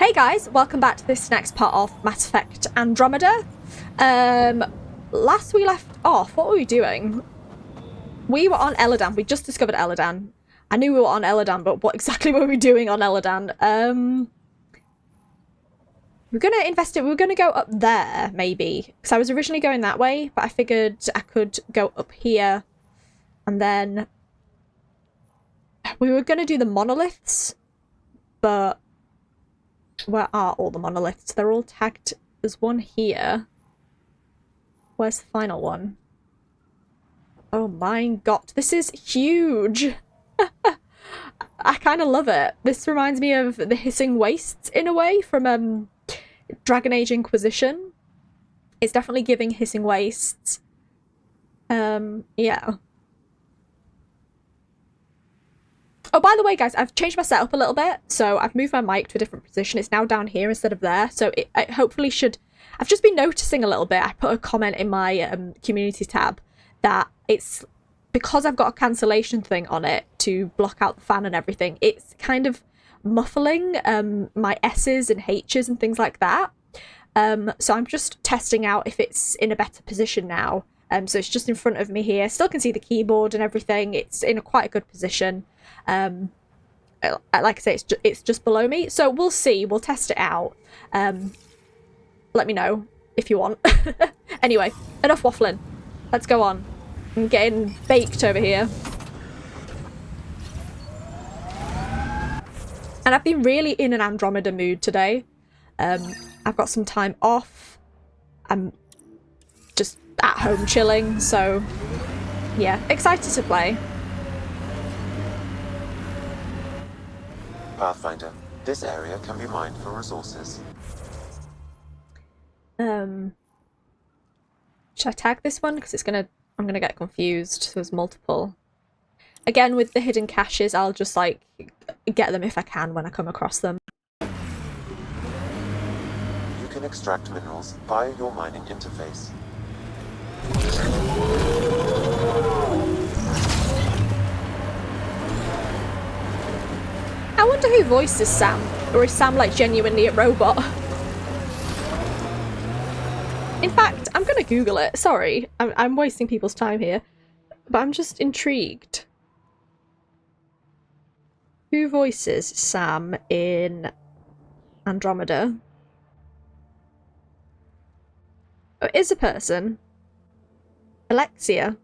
Hey guys, welcome back to this next part of Mass Effect Andromeda. Last we left off, what were we doing? We were on Eladan. We just discovered Eladan. I knew we were on Eladan, but what exactly were we doing on Eladan? We're gonna investigate. We were gonna go up there, maybe, because I was originally going that way, but I figured I could go up here, and then we were gonna do the monoliths, but where are all the monoliths? They're all tagged. There's one here. Where's the final one? Oh my god, this is huge! I kind of love it. This reminds me of the Hissing Wastes in a way from Dragon Age Inquisition. It's definitely giving Hissing Wastes. Yeah. Oh, by the way, guys, I've changed my setup a little bit. So I've moved my mic to a different position. It's now down here instead of there. So it hopefully should... I've just been noticing a little bit. I put a comment in my community tab that it's... because I've got a cancellation thing on it to block out the fan and everything, it's kind of muffling my S's and H's and things like that. So I'm just testing out if it's in a better position now. So it's just in front of me here. Still can see the keyboard and everything. It's in quite a good position. Like I say, it's just below me. So we'll see. We'll test it out. Let me know if you want. Anyway, enough waffling. Let's go on. I'm getting baked over here. And I've been really in an Andromeda mood today. I've got some time off. I'm just at home chilling, so yeah, excited to play. Pathfinder, this area can be mined for resources. Should I tag this one? Because I'm gonna get confused. There's multiple. Again, with the hidden caches, I'll just like get them if I can when I come across them. You can extract minerals via your mining interface. I wonder who voices Sam, or is Sam like genuinely a robot? In fact, I'm gonna Google it. Sorry, I'm wasting people's time here, but I'm just intrigued. Who voices Sam in Andromeda? Oh, it is a person. Alexia.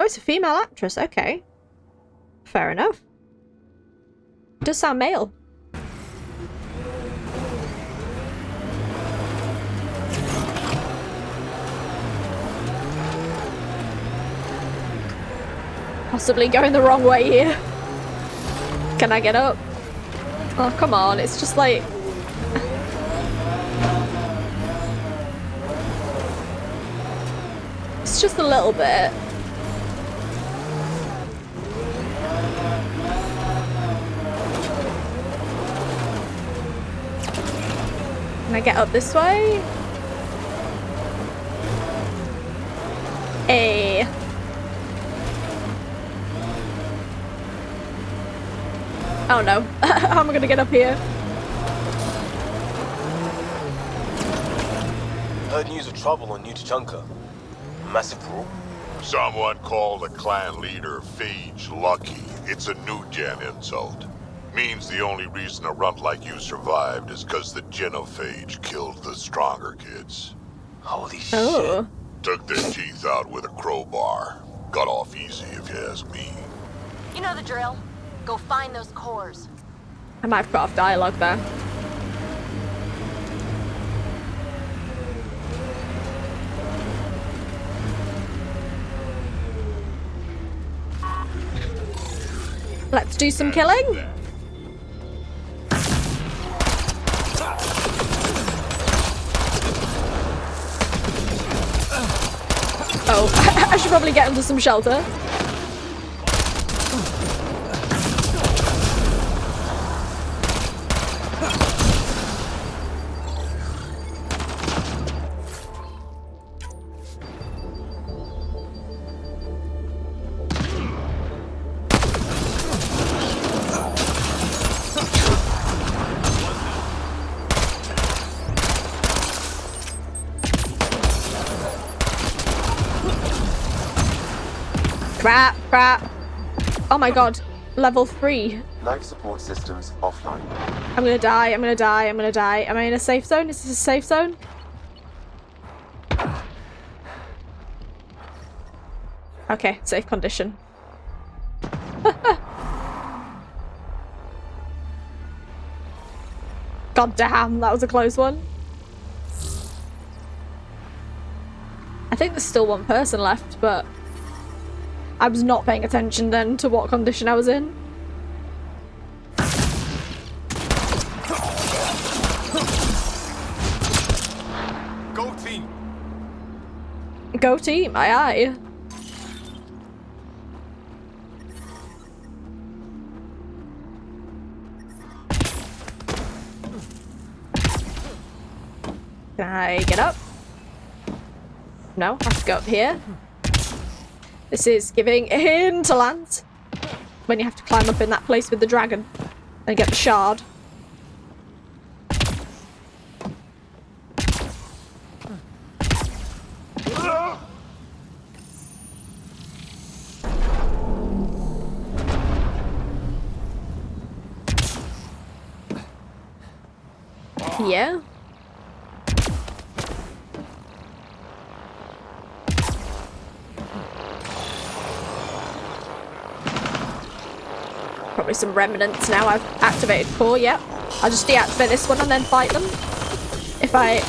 Oh, it's a female actress. Okay. Fair enough. It does sound male. Possibly going the wrong way here. Can I get up? Oh, come on. It's just like... it's just a little bit. Can I get up this way? Hey. Oh no. How am I gonna get up here? Heard news of trouble on New Tuchanka. Massive brawl. Someone called the clan leader Phage lucky. It's a new gen insult. Means the only reason a runt like you survived is because the genophage killed the stronger kids. Holy Oh. shit. Took their teeth out with a crowbar. Got off easy if you ask me. You know the drill. Go find those cores. I might have cut off dialogue there. Let's do some killing. Oh, I should probably get into some shelter. Crap, crap. Oh my god. Level 3. Life support systems offline. I'm gonna die, I'm gonna die, I'm gonna die. Am I in a safe zone? Is this a safe zone? Okay, safe condition. God damn, that was a close one. I think there's still one person left, but I was not paying attention then to what condition I was in. Go team! Go team, aye aye. Can I get up? No, I have to go up here. This is giving hinterland. When you have to climb up in that place with the dragon and get the shard. Yeah. Probably some remnants now. I've activated core, yep. I'll just deactivate this one and then fight them. If I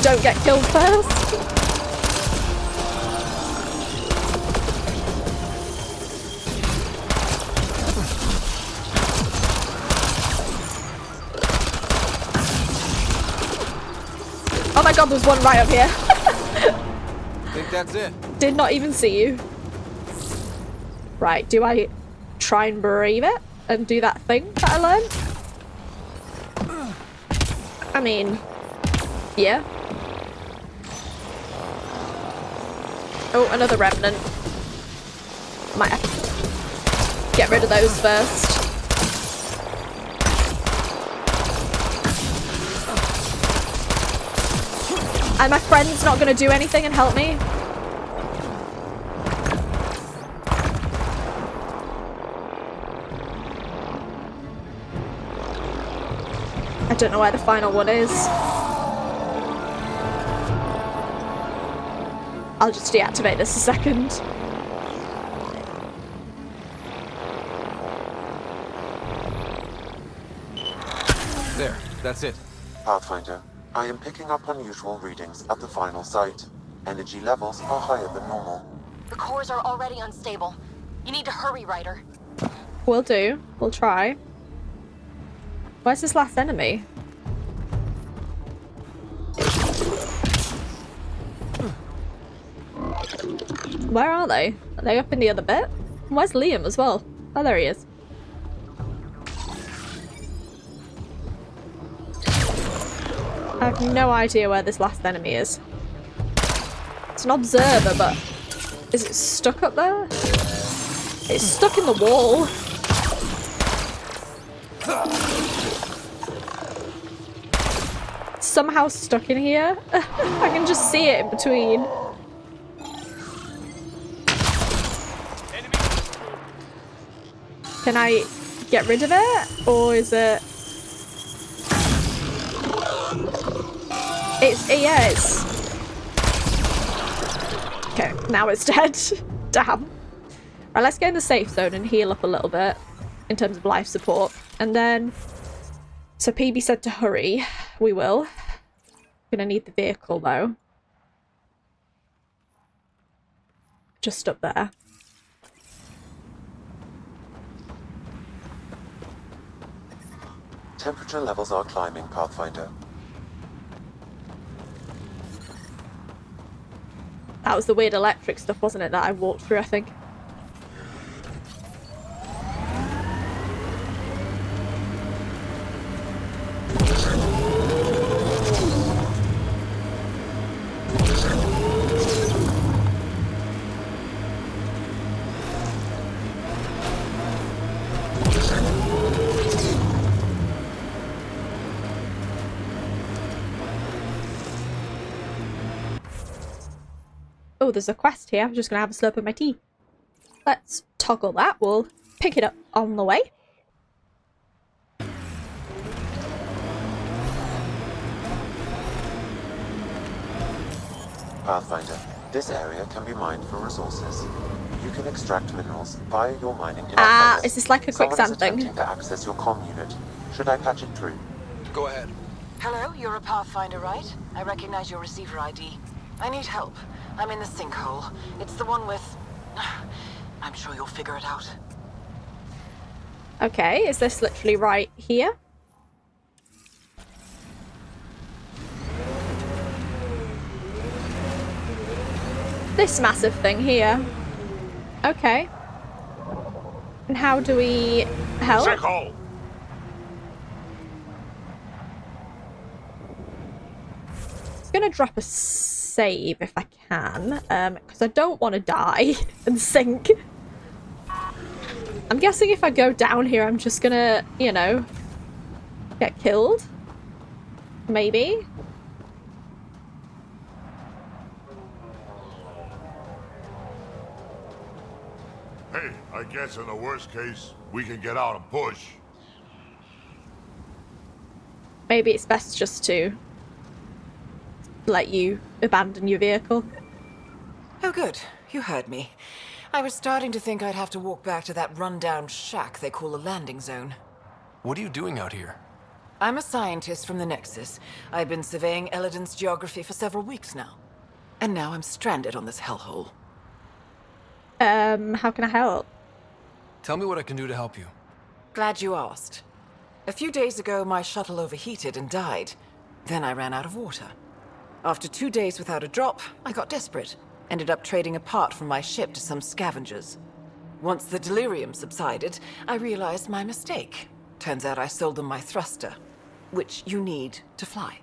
don't get killed first. Oh my god, there's one right up here. Think that's it. Did not even see you. Right, do I try and brave it and do that thing that I learned? I mean, yeah. Oh, another remnant. Might have to get rid of those first. And my friend's not going to do anything and help me? I don't know where the final one is. I'll just deactivate this a second. There, that's it. Pathfinder, I am picking up unusual readings at the final site. Energy levels are higher than normal. The cores are already unstable. You need to hurry, Ryder. We'll do. We'll try. Where's this last enemy? Where are they? Are they up in the other bit? Where's Liam as well? Oh, there he is. I have no idea where this last enemy is. It's an observer, but is it stuck up there? It's stuck in the wall. Somehow stuck in here. I can just see it in between. Can I get rid of it? Or is it... yeah, it's... Okay, now it's dead. Damn. Right, let's get in the safe zone and heal up a little bit in terms of life support. And then... So PB said to hurry. We will. Gonna need the vehicle though. Just up there. Temperature levels are climbing, Pathfinder. That was the weird electric stuff, wasn't it, that I walked through, I think. Oh, there's a quest here. I'm just going to have a slurp of my tea. Let's toggle that. We'll pick it up on the way. Pathfinder, this area can be mined for resources. You can extract minerals via your mining interface. Ah, is this like a Someone is quicksand thing? attempting to access your comm unit. Should I patch it through? Go ahead. Hello, you're a Pathfinder, right? I recognize your receiver ID. I need help. I'm in the sinkhole. It's the one with... I'm sure you'll figure it out. Okay, is this literally right here? This massive thing here. Okay. And how do we help? Sinkhole! I'm gonna drop a save if I can, because I don't want to die and sink. I'm guessing if I go down here, I'm just gonna, you know, get killed. Maybe. Hey, I guess in the worst case, we can get out and push. Maybe it's best just to let you abandon your vehicle. Oh, good. You heard me. I was starting to think I'd have to walk back to that rundown shack they call a landing zone. What are you doing out here? I'm a scientist from the Nexus. I've been surveying Elodin's geography for several weeks now. And now I'm stranded on this hellhole. How can I help? Tell me what I can do to help you. Glad you asked. A few days ago, my shuttle overheated and died. Then I ran out of water. After 2 days without a drop, I got desperate. Ended up trading a part from my ship to some scavengers. Once the delirium subsided, I realized my mistake. Turns out I sold them my thruster, which you need to fly.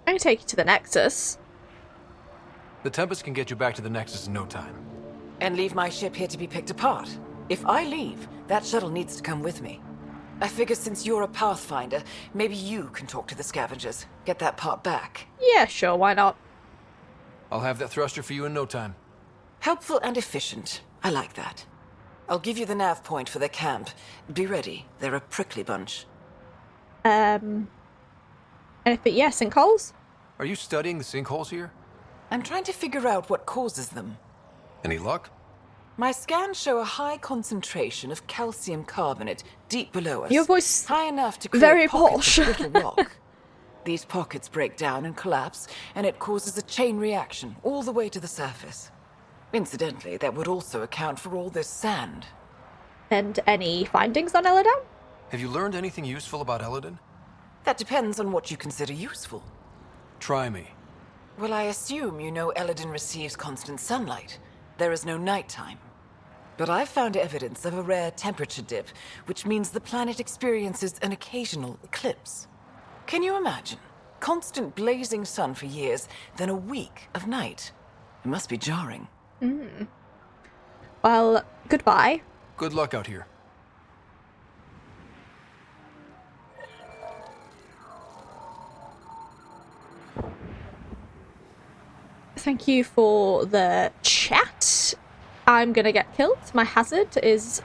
I can take you to the Nexus. The Tempest can get you back to the Nexus in no time. And leave my ship here to be picked apart. If I leave, that shuttle needs to come with me. I figure since you're a Pathfinder, maybe you can talk to the scavengers. Get that part back. Yeah, sure, why not? I'll have that thruster for you in no time. Helpful and efficient. I like that. I'll give you the nav point for their camp. Be ready. They're a prickly bunch. Anything? Yeah, sinkholes? Are you studying the sinkholes here? I'm trying to figure out what causes them. Any luck? My scans show a high concentration of calcium carbonate deep below us. Your voice high enough to create very pockets of posh. brittle rock. These pockets break down and collapse, and it causes a chain reaction all the way to the surface. Incidentally, that would also account for all this sand. And any findings on Eladon? Have you learned anything useful about Elodin? That depends on what you consider useful. Try me. Well, I assume you know Elodin receives constant sunlight. There is no nighttime. But I've found evidence of a rare temperature dip, which means the planet experiences an occasional eclipse. Can you imagine? Constant blazing sun for years, then a week of night. It must be jarring. Well, goodbye. Good luck out here. Thank you for the chat. I'm gonna get killed. My hazard is...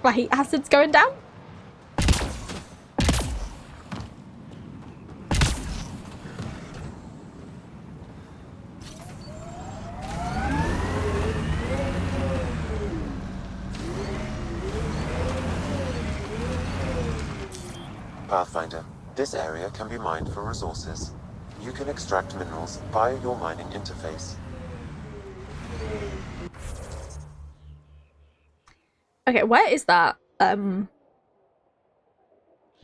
my heat hazard's going down. Pathfinder, this area can be mined for resources. You can extract minerals via your mining interface. Okay, where is that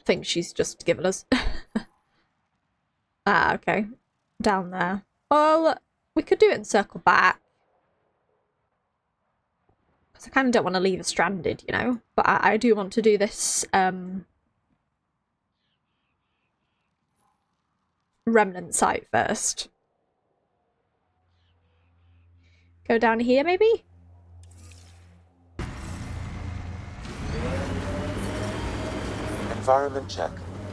thing she's just given us? Ah, okay. Down there. Well, we could do it and circle back. Because I kind of don't want to leave her stranded, you know? But I do want to do this, remnant site first. Go down here, maybe? Environment check.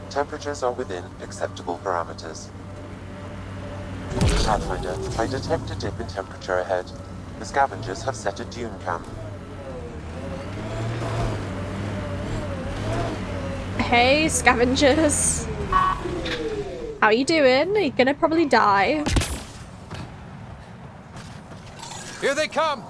Temperatures are within acceptable parameters. Pathfinder, I detect a dip in temperature ahead. The scavengers have set a dune camp. Hey, scavengers. How you doing? You're gonna probably die. Here they come!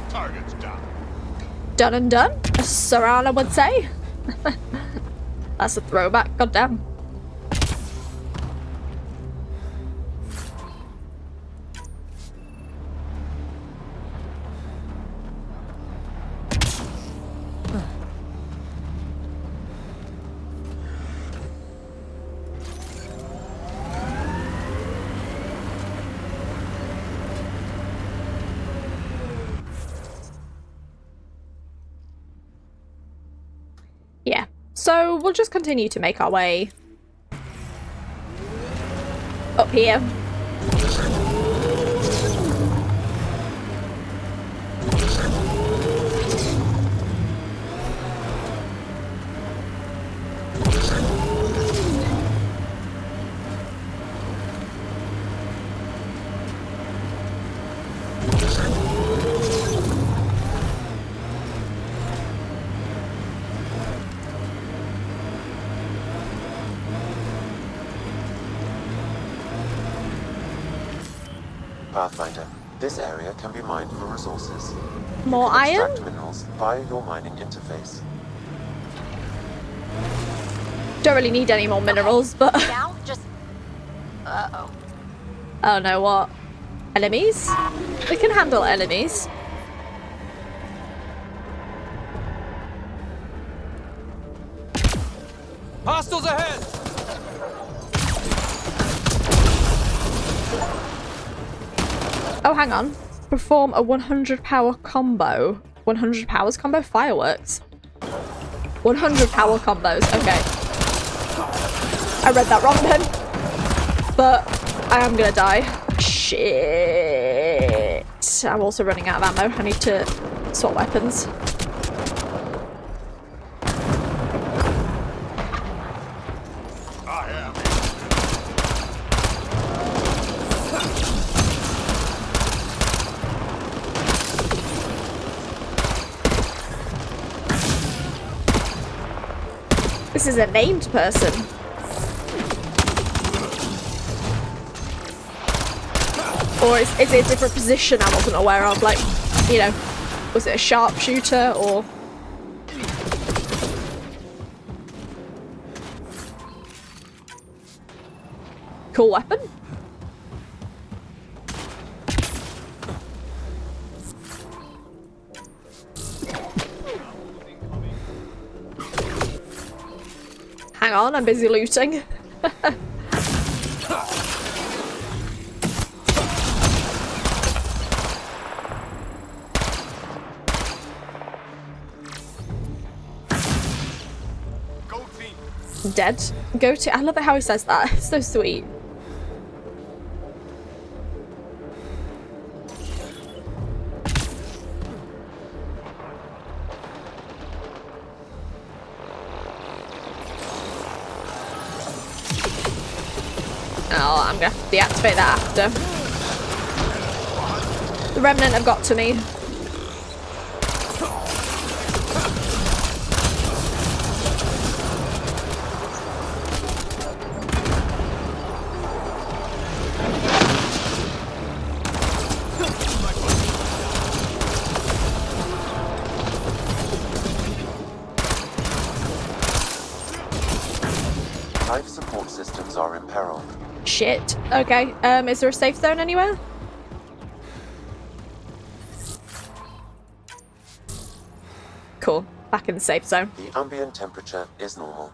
Target's down. Done and done, as Sarana would say. That's a throwback, goddamn. Yeah, so we'll just continue to make our way up here. Pathfinder, this area can be mined for resources. More You can iron? extract minerals via your mining interface. Don't really need any more minerals, but... Now, just... Uh-oh. Oh no, what? Enemies? We can handle enemies. Hostiles ahead! Oh, hang on. Perform a 100 power combo. 100 powers combo? Fireworks. 100 power combos. Okay. I read that wrong then. But I am gonna die. Shit. I'm also running out of ammo. I need to swap weapons. I am. This is a named person. Or is it a different position I wasn't aware of? Like, you know, was it a sharpshooter or... Cool weapon? Hang on, I'm busy looting. Go team! Dead. Go to... I love it how he says that. It's so sweet. Oh, I'm gonna have to deactivate that after. The Remnant have got to me. Life support systems are in peril. Shit. Okay. Is there a safe zone anywhere? Cool. Back in the safe zone. The ambient temperature is normal.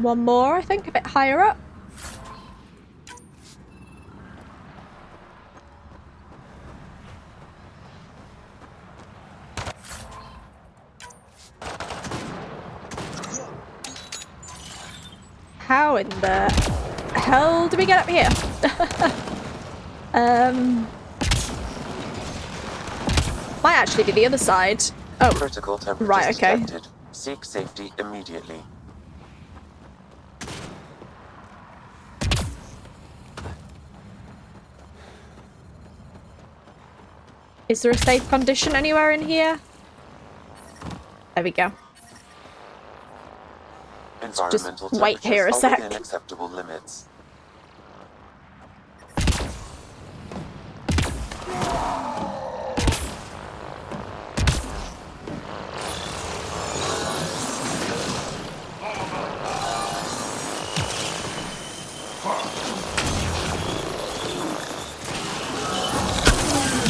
one more, I think, a bit higher up. How in the hell do we get up here? Might actually be the other side. Oh, Critical temperatures right, okay. detected. Seek safety immediately. Is there a safe condition anywhere in here? There we go. Environmental Just wait here a temperatures are sec. within acceptable limits.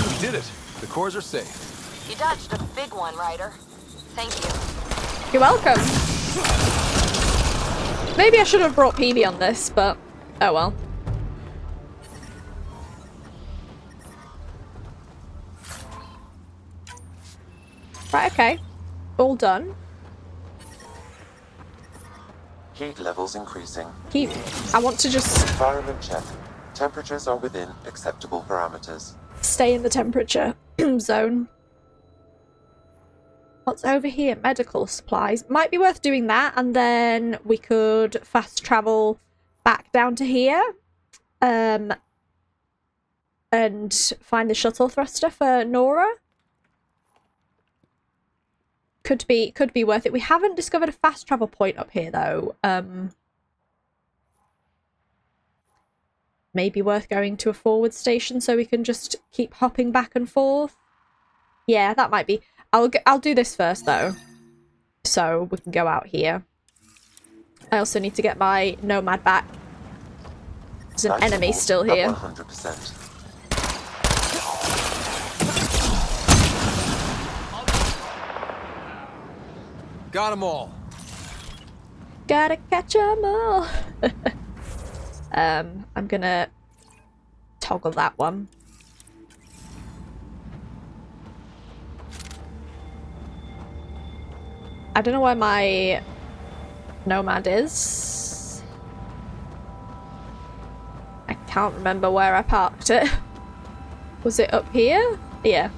We did it. The cores are safe. You dodged a big one, Ryder. Thank you. You're welcome. Maybe I should have brought PB on this, but oh well. Right, okay. All done. Heat levels increasing. I want to just Environment check. Temperatures are within acceptable parameters. stay in the temperature zone. What's over here? Medical supplies. Might be worth doing that, and then we could fast travel back down to here. And find the shuttle thruster for Nora. Could be worth it. We haven't discovered a fast travel point up here though. Maybe worth going to a forward station so we can just keep hopping back and forth. Yeah, that might be. I'll do this first though, so we can go out here. I also need to get my Nomad back. There's an enemy still here. 100%. Got them all. Gotta catch 'em all. I'm gonna toggle that one. I don't know where my Nomad is. I can't remember where I parked it. Was it up here? Yeah.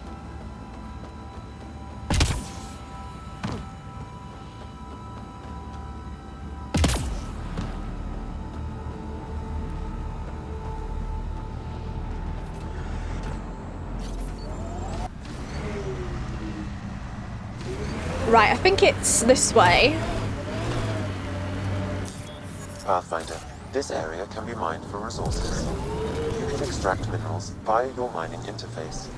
Right, I think it's this way. Pathfinder, this area can be mined for resources. You can extract minerals via your mining interface.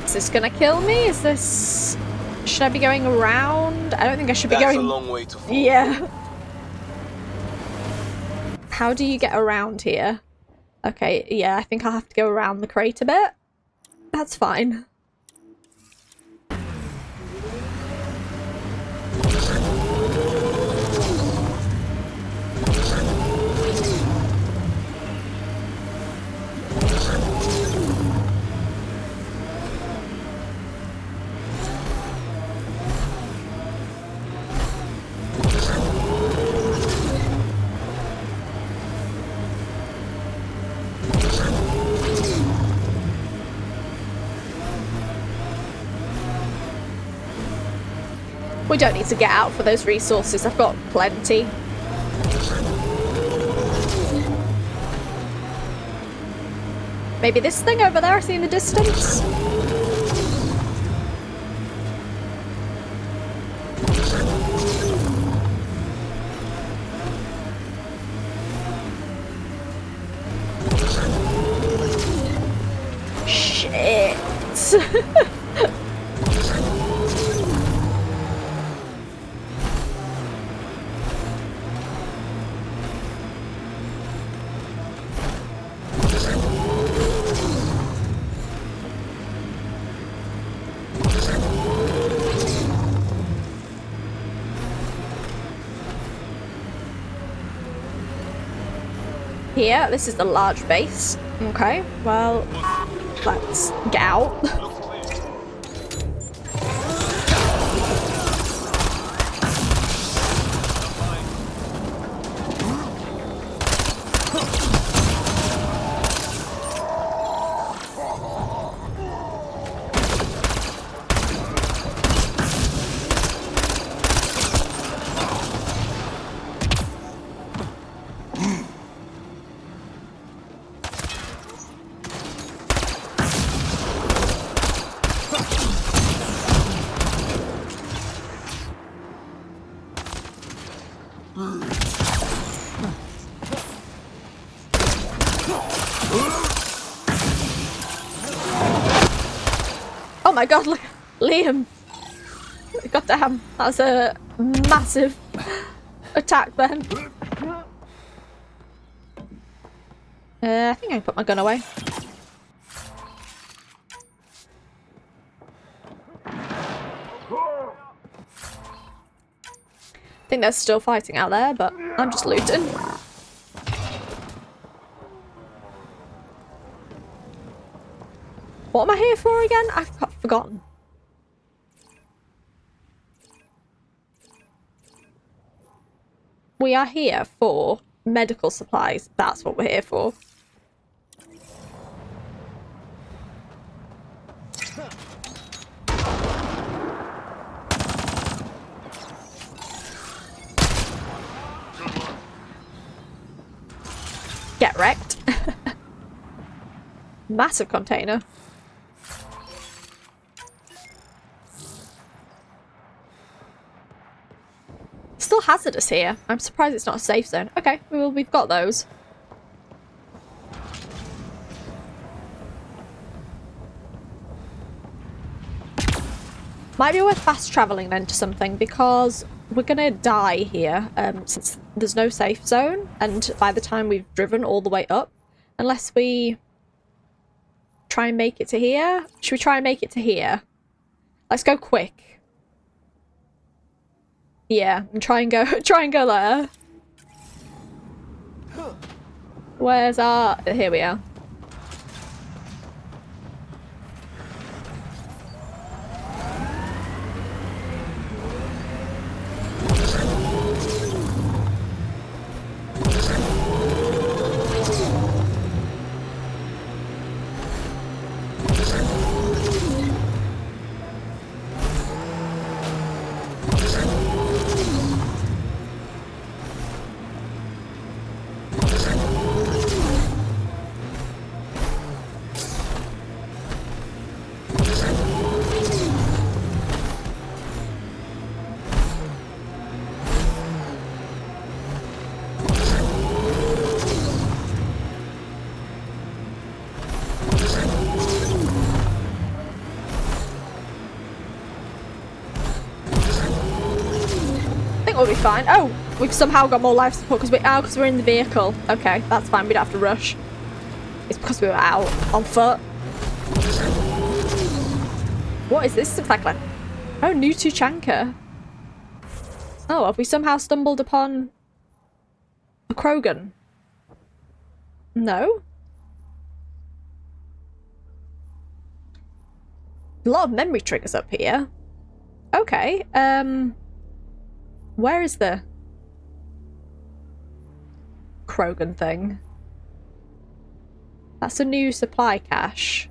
Is this gonna kill me? Is this... Should I be going around? I don't think I should be That's going... a long way to fall. Yeah. How do you get around here? Okay, yeah, I think I'll have to go around the crate a bit. That's fine. We don't need to get out for those resources. I've got plenty. Maybe this thing over there I see in the distance? Shit. here. This is the large base. Okay, well, let's get out. Oh my god, look, Liam. God damn, that's a massive attack then. I think I can put my gun away. I think they're still fighting out there, but I'm just looting. What am I here for again? I've forgotten. We are here for medical supplies. That's what we're here for. Get wrecked. Massive container. Still hazardous here. I'm surprised it's not a safe zone. Okay, well, we've got those. Might be worth fast traveling then to something because we're gonna die here since there's no safe zone, and by the time we've driven all the way up, unless we try and make it to here. Should we try and make it to here? Let's go quick. Yeah, and try and go there. Where's our... Here we are. We'll be fine. Oh, we've somehow got more life support because we're in the vehicle. Okay, that's fine. We don't have to rush. It's because we were out on foot. What is this? Looks like oh, new Tuchanka. Oh, have we somehow stumbled upon a Krogan? No. A lot of memory triggers up here. Okay. Where is the Krogan thing? That's a new supply cache.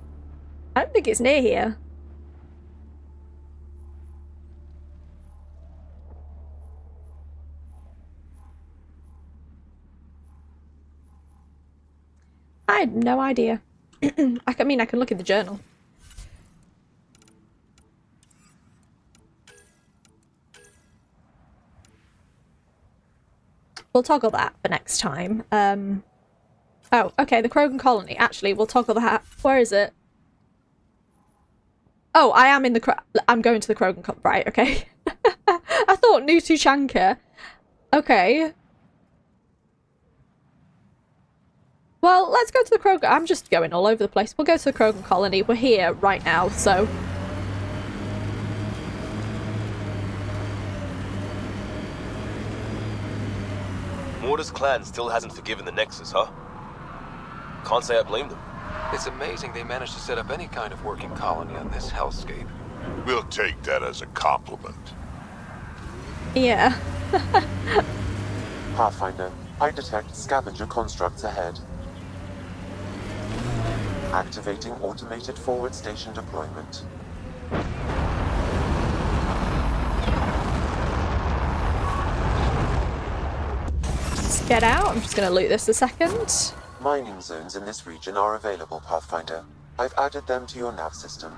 I don't think it's near here. I had no idea. I mean, I can look in the journal. We'll toggle that for next time. Oh, okay, the Krogan colony. Actually, we'll toggle that. Where is it? Oh, I am in the I'm going to the Krogan colony. Right, okay. I thought new Tuchanka. Okay. Well, let's go to the Krogan. I'm just going all over the place. We'll go to the Krogan colony. We're here right now, so... Morta's clan still hasn't forgiven the Nexus, huh? Can't say I blame them. It's amazing they managed to set up any kind of working colony on this hellscape. We'll take that as a compliment. Yeah. Pathfinder, I detect scavenger constructs ahead. Activating automated forward station deployment. Let's get out. I'm just going to loot this a second. Mining zones in this region are available, Pathfinder. I've added them to your nav system.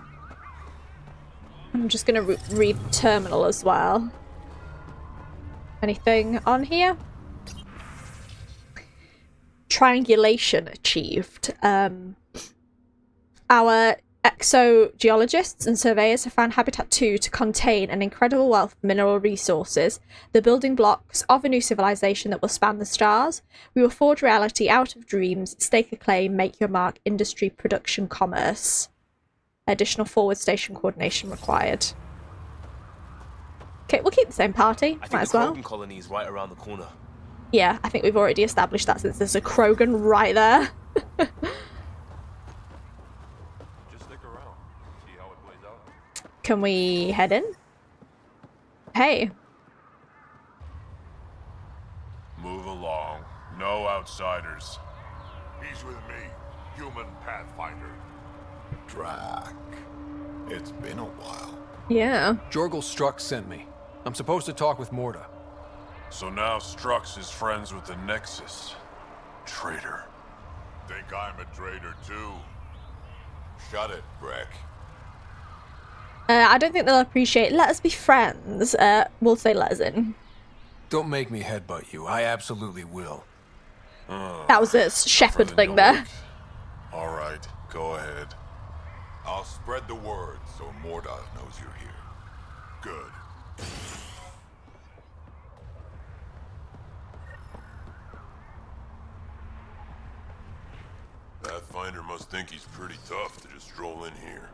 I'm just going to read terminal as well. Anything on here? Triangulation achieved. Our exogeologists and surveyors have found Habitat 2 to contain an incredible wealth of mineral resources, the building blocks of a new civilization that will span the stars. We will forge reality out of dreams, stake a claim, make your mark, industry, production, commerce. Additional forward station coordination required. Okay, we'll keep the same party. I think Might as the well. Krogan colony is right around the corner. Yeah, I think we've already established that since there's a Krogan right there. Just stick around. See how it plays out. Can we head in? Hey. Move along. No outsiders. He's with me, human Pathfinder. Drac. It's been a while. Yeah. Jorgel Strux sent me. I'm supposed to talk with Morta. So now Strux is friends with the Nexus. Traitor. Think I'm a traitor too? Shut it, Breck. I don't think they'll appreciate. Let us be friends. We'll say let us in. Don't make me headbutt you. I absolutely will. That was a shepherd thing there. All right, go ahead. I'll spread the word so Morda knows you're here. Good. Pathfinder must think he's pretty tough to just stroll in here.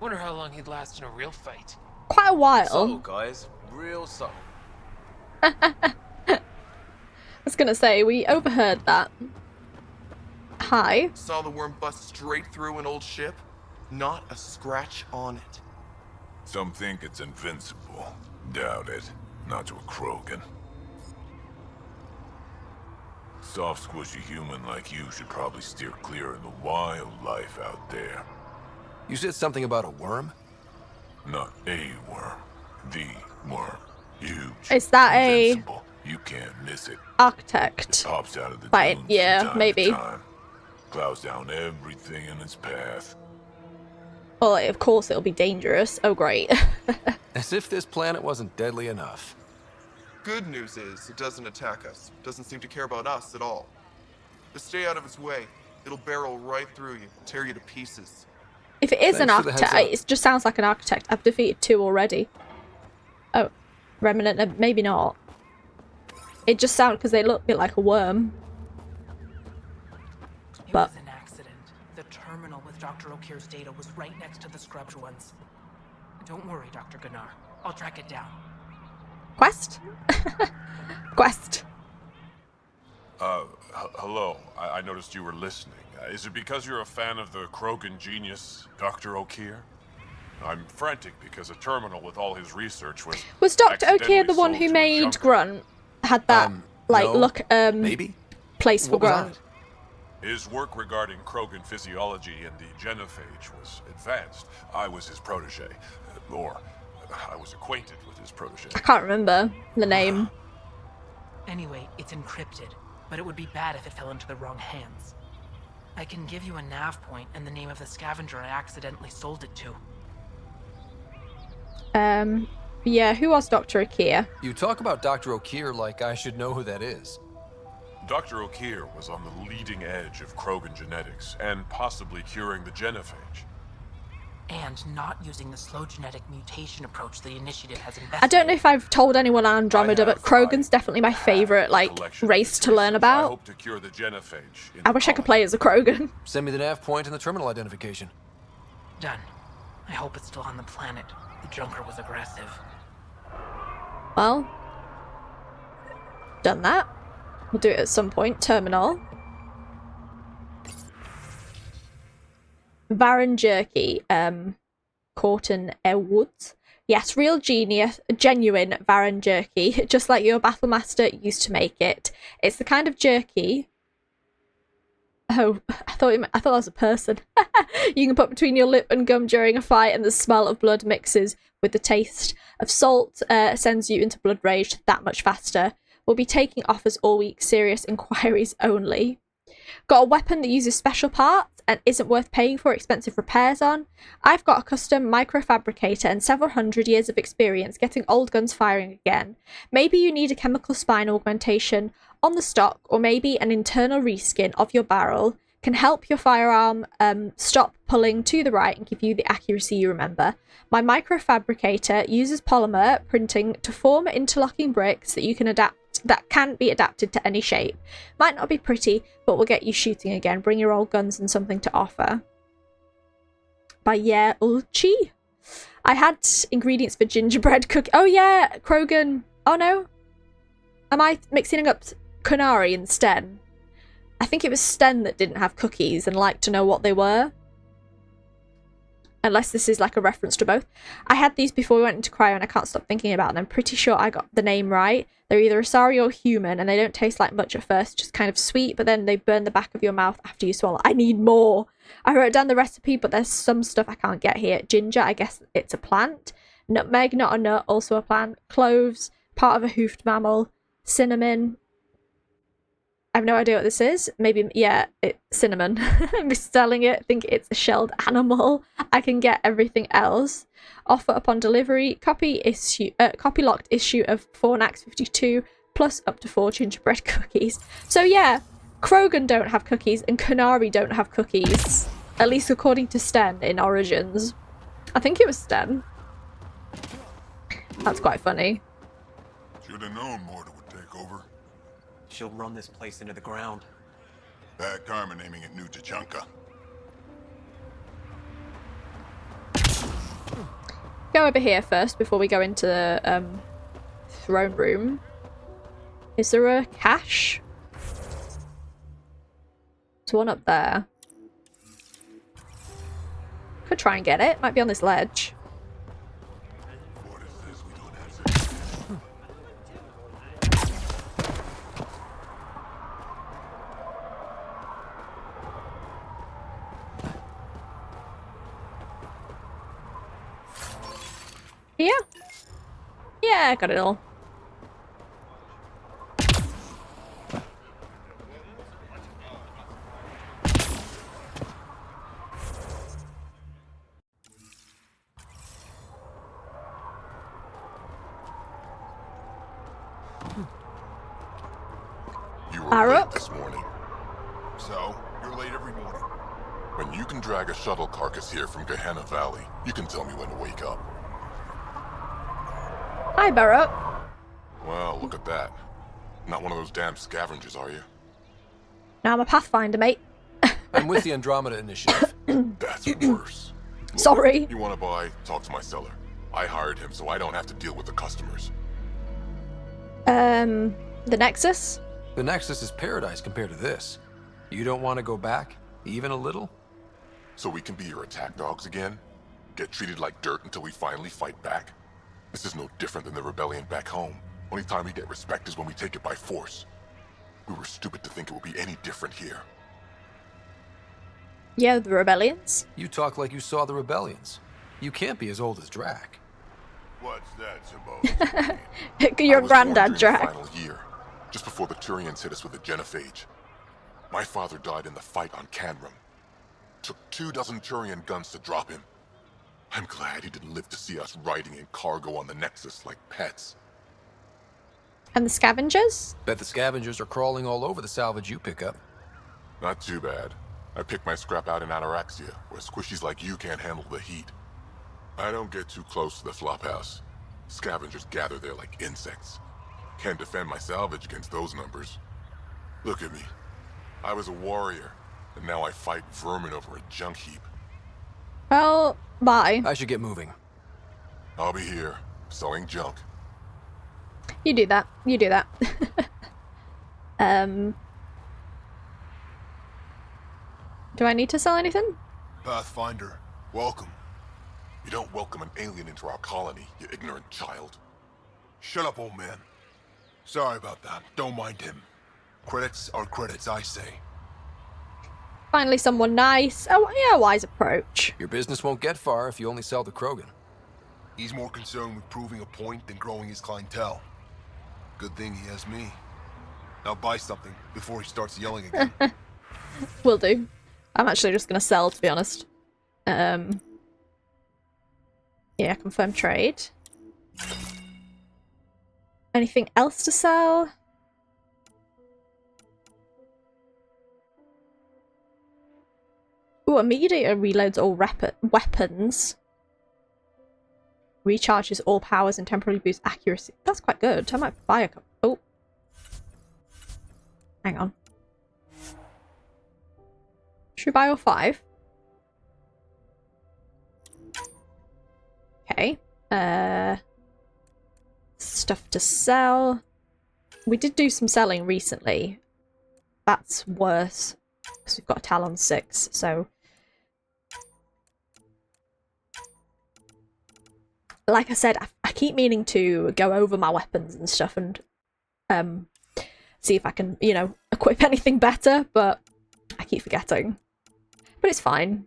Wonder how long he'd last in a real fight. Quite a while. Subtle, guys. Real subtle. I was gonna say, we overheard that. Hi. Saw the worm bust straight through an old ship. Not a scratch on it. Some think it's invincible. Doubt it. Not to a Krogan. Soft, squishy human like you should probably steer clear of the wildlife out there. You said something about a worm? Not a worm. The worm. Huge. Is that invincible. You can't miss it. Architect? Pops out of the Right, dunes yeah, from time maybe. to time. Plows down everything in its path. Well, of course it'll be dangerous. Oh, great. As if this planet wasn't deadly enough. Good news is, it doesn't attack us. Doesn't seem to care about us at all. Just stay out of its way. It'll barrel right through you, tear you to pieces. If it is an Thanks for the heads architect, up. it just sounds like an architect. I've defeated 2 already. Oh, Remnant, maybe not. It just sounds because they look a bit like a worm. It But was an accident. The terminal with Dr. O'Kear's data was right next to the scrubbed ones. Don't worry, Dr. Gunnar. I'll track it down. quest? Quest. Hello. I noticed you were listening. Is it because you're a fan of the Krogan genius, Dr. O'Kear? I'm frantic because a terminal with all his research Was Dr. accidentally O'Kear the one sold who to made Tuchanka. Grunt? Had that, like, no, look, maybe? place for What was on Grunt? it? His work regarding Krogan physiology and the genophage was advanced. I was his protege. Or, I was acquainted with his protege. I can't remember the name. Anyway, it's encrypted, but it would be bad if it fell into the wrong hands. I can give you a nav point and the name of the scavenger I accidentally sold it to. Yeah, who was Dr. O'Kear? You talk about Dr. O'Kear like I should know who that is. Dr. O'Kear was on the leading edge of Krogan genetics and possibly curing the genophage. And not using the slow genetic mutation approach the Initiative has investigated. I don't know if I've told anyone on Andromeda, but Krogan's definitely my favourite, like, Collection of race to learn I about. hope to cure the genophage in I the wish I could colony. play as a Krogan. Send me the nav point and the terminal identification. Done. I hope it's still on the planet. The Junker was aggressive. Well, done that. We'll do it at some point. Terminal. Varan jerky, Corton Woods. Yes, real genius, genuine Varan jerky, just like your Battlemaster used to make it. It's the kind of jerky. Oh, I thought that was a person. You can put between your lip and gum during a fight, and the smell of blood mixes with the taste of salt, sends you into blood rage that much faster. We'll be taking offers all week, serious inquiries only. Got a weapon that uses special parts and isn't worth paying for expensive repairs on? I've got a custom microfabricator and several hundred years of experience getting old guns firing again. Maybe you need a chemical spine augmentation on the stock, or maybe an internal reskin of your barrel can help your firearm stop pulling to the right and give you the accuracy you remember. My microfabricator uses polymer printing to form interlocking bricks that can be adapted to any shape. Might not be pretty, but will get you shooting again. Bring your old guns and something to offer. By Ulchi. I had ingredients for gingerbread cookie. Oh yeah, Krogan. Oh no. Am I mixing up Kunari and Sten? I think it was Sten that didn't have cookies and liked to know what they were. Unless this is like a reference to both. I had these before we went into cryo and I can't stop thinking about them. I'm pretty sure I got the name right. They're either Asari or human, and they don't taste like much at first, just kind of sweet, but then they burn the back of your mouth after you swallow. I need more! I wrote down the recipe, but there's some stuff I can't get here. Ginger, I guess it's a plant. Nutmeg, not a nut, also a plant. Cloves, part of a hoofed mammal. Cinnamon. I have no idea what this is. Maybe, yeah, it's cinnamon. I'm misspelling it. Think it's a shelled animal. I can get everything else. Offer upon delivery. Copy locked issue of 4 Nax 52 plus up to 4 gingerbread cookies. So yeah, Krogan don't have cookies and Kunari don't have cookies. At least according to Sten in Origins. I think it was Sten. That's quite funny. Should have known Morta would take over. She'll run this place into the ground. Bad karma naming it New Tuchanka. Go over here first before we go into the throne room. Is there a cache? There's one up there. Could try and get it. Might be on this ledge. What is this? We don't have Yeah. Yeah, I got it all. You were Aruk? late this morning. So, you're late every morning. When you can drag a shuttle carcass here from Gehenna Valley, you can tell me when to wake up. Hi, Barrow. Well, look at that. Not one of those damn scavengers, are you? Now I'm a Pathfinder, mate. I'm with the Andromeda Initiative. That's worse. Look, Sorry. You want to buy? Talk to my seller. I hired him so I don't have to deal with the customers. The Nexus? The Nexus is paradise compared to this. You don't want to go back? Even a little? So we can be your attack dogs again? Get treated like dirt until we finally fight back? This is no different than the rebellion back home. Only time we get respect is when we take it by force. We were stupid to think it would be any different here. Yeah, the rebellions. You talk like you saw the rebellions. You can't be as old as Drac. What's that supposed to mean? Your I was granddad, born during the Drac. final year, just before the Turians hit us with the genophage. My father died in the fight on Canrum. Took 24 Turian guns to drop him. I'm glad he didn't live to see us riding in cargo on the Nexus like pets. And the scavengers? Bet the scavengers are crawling all over the salvage you pick up. Not too bad. I pick my scrap out in Ataraxia, where squishies like you can't handle the heat. I don't get too close to the flophouse. Scavengers gather there like insects. Can't defend my salvage against those numbers. Look at me. I was a warrior, and now I fight vermin over a junk heap. Well, bye. I should get moving. I'll be here, selling junk. You do that. You do that. Do I need to sell anything? Pathfinder, welcome. You don't welcome an alien into our colony, you ignorant child. Shut up, old man. Sorry about that. Don't mind him. Credits are credits, I say. Finally someone nice. Oh, yeah, wise approach. Your business won't get far if you only sell to Krogan. He's more concerned with proving a point than growing his clientele. Good thing he has me. Now buy something before he starts yelling again. Will do. I'm actually just gonna sell, to be honest. Yeah, confirm trade. Anything else to sell? Ooh, immediate reloads all weapons. Recharges all powers and temporarily boosts accuracy. That's quite good. I might buy a couple. Oh. Hang on. Should we buy all 5? Okay. Stuff to sell. We did do some selling recently. That's worse. Because we've got a Talon 6, so... Like I said, I keep meaning to go over my weapons and stuff and see if I can, you know, equip anything better, but I keep forgetting. But it's fine.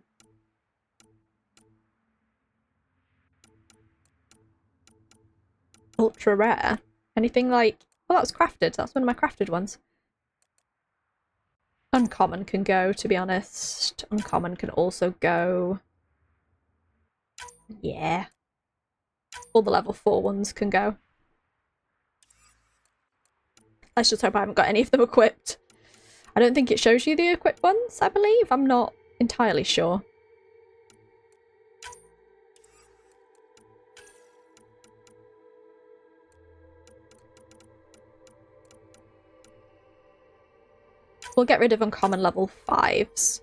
Ultra rare. Anything like... Oh, that was crafted. That's one of my crafted ones. Uncommon can go, to be honest. Uncommon can also go. Yeah. All the level 4 ones can go. Let's just hope I haven't got any of them equipped. I don't think it shows you the equipped ones, I believe. I'm not entirely sure. We'll get rid of uncommon level 5s.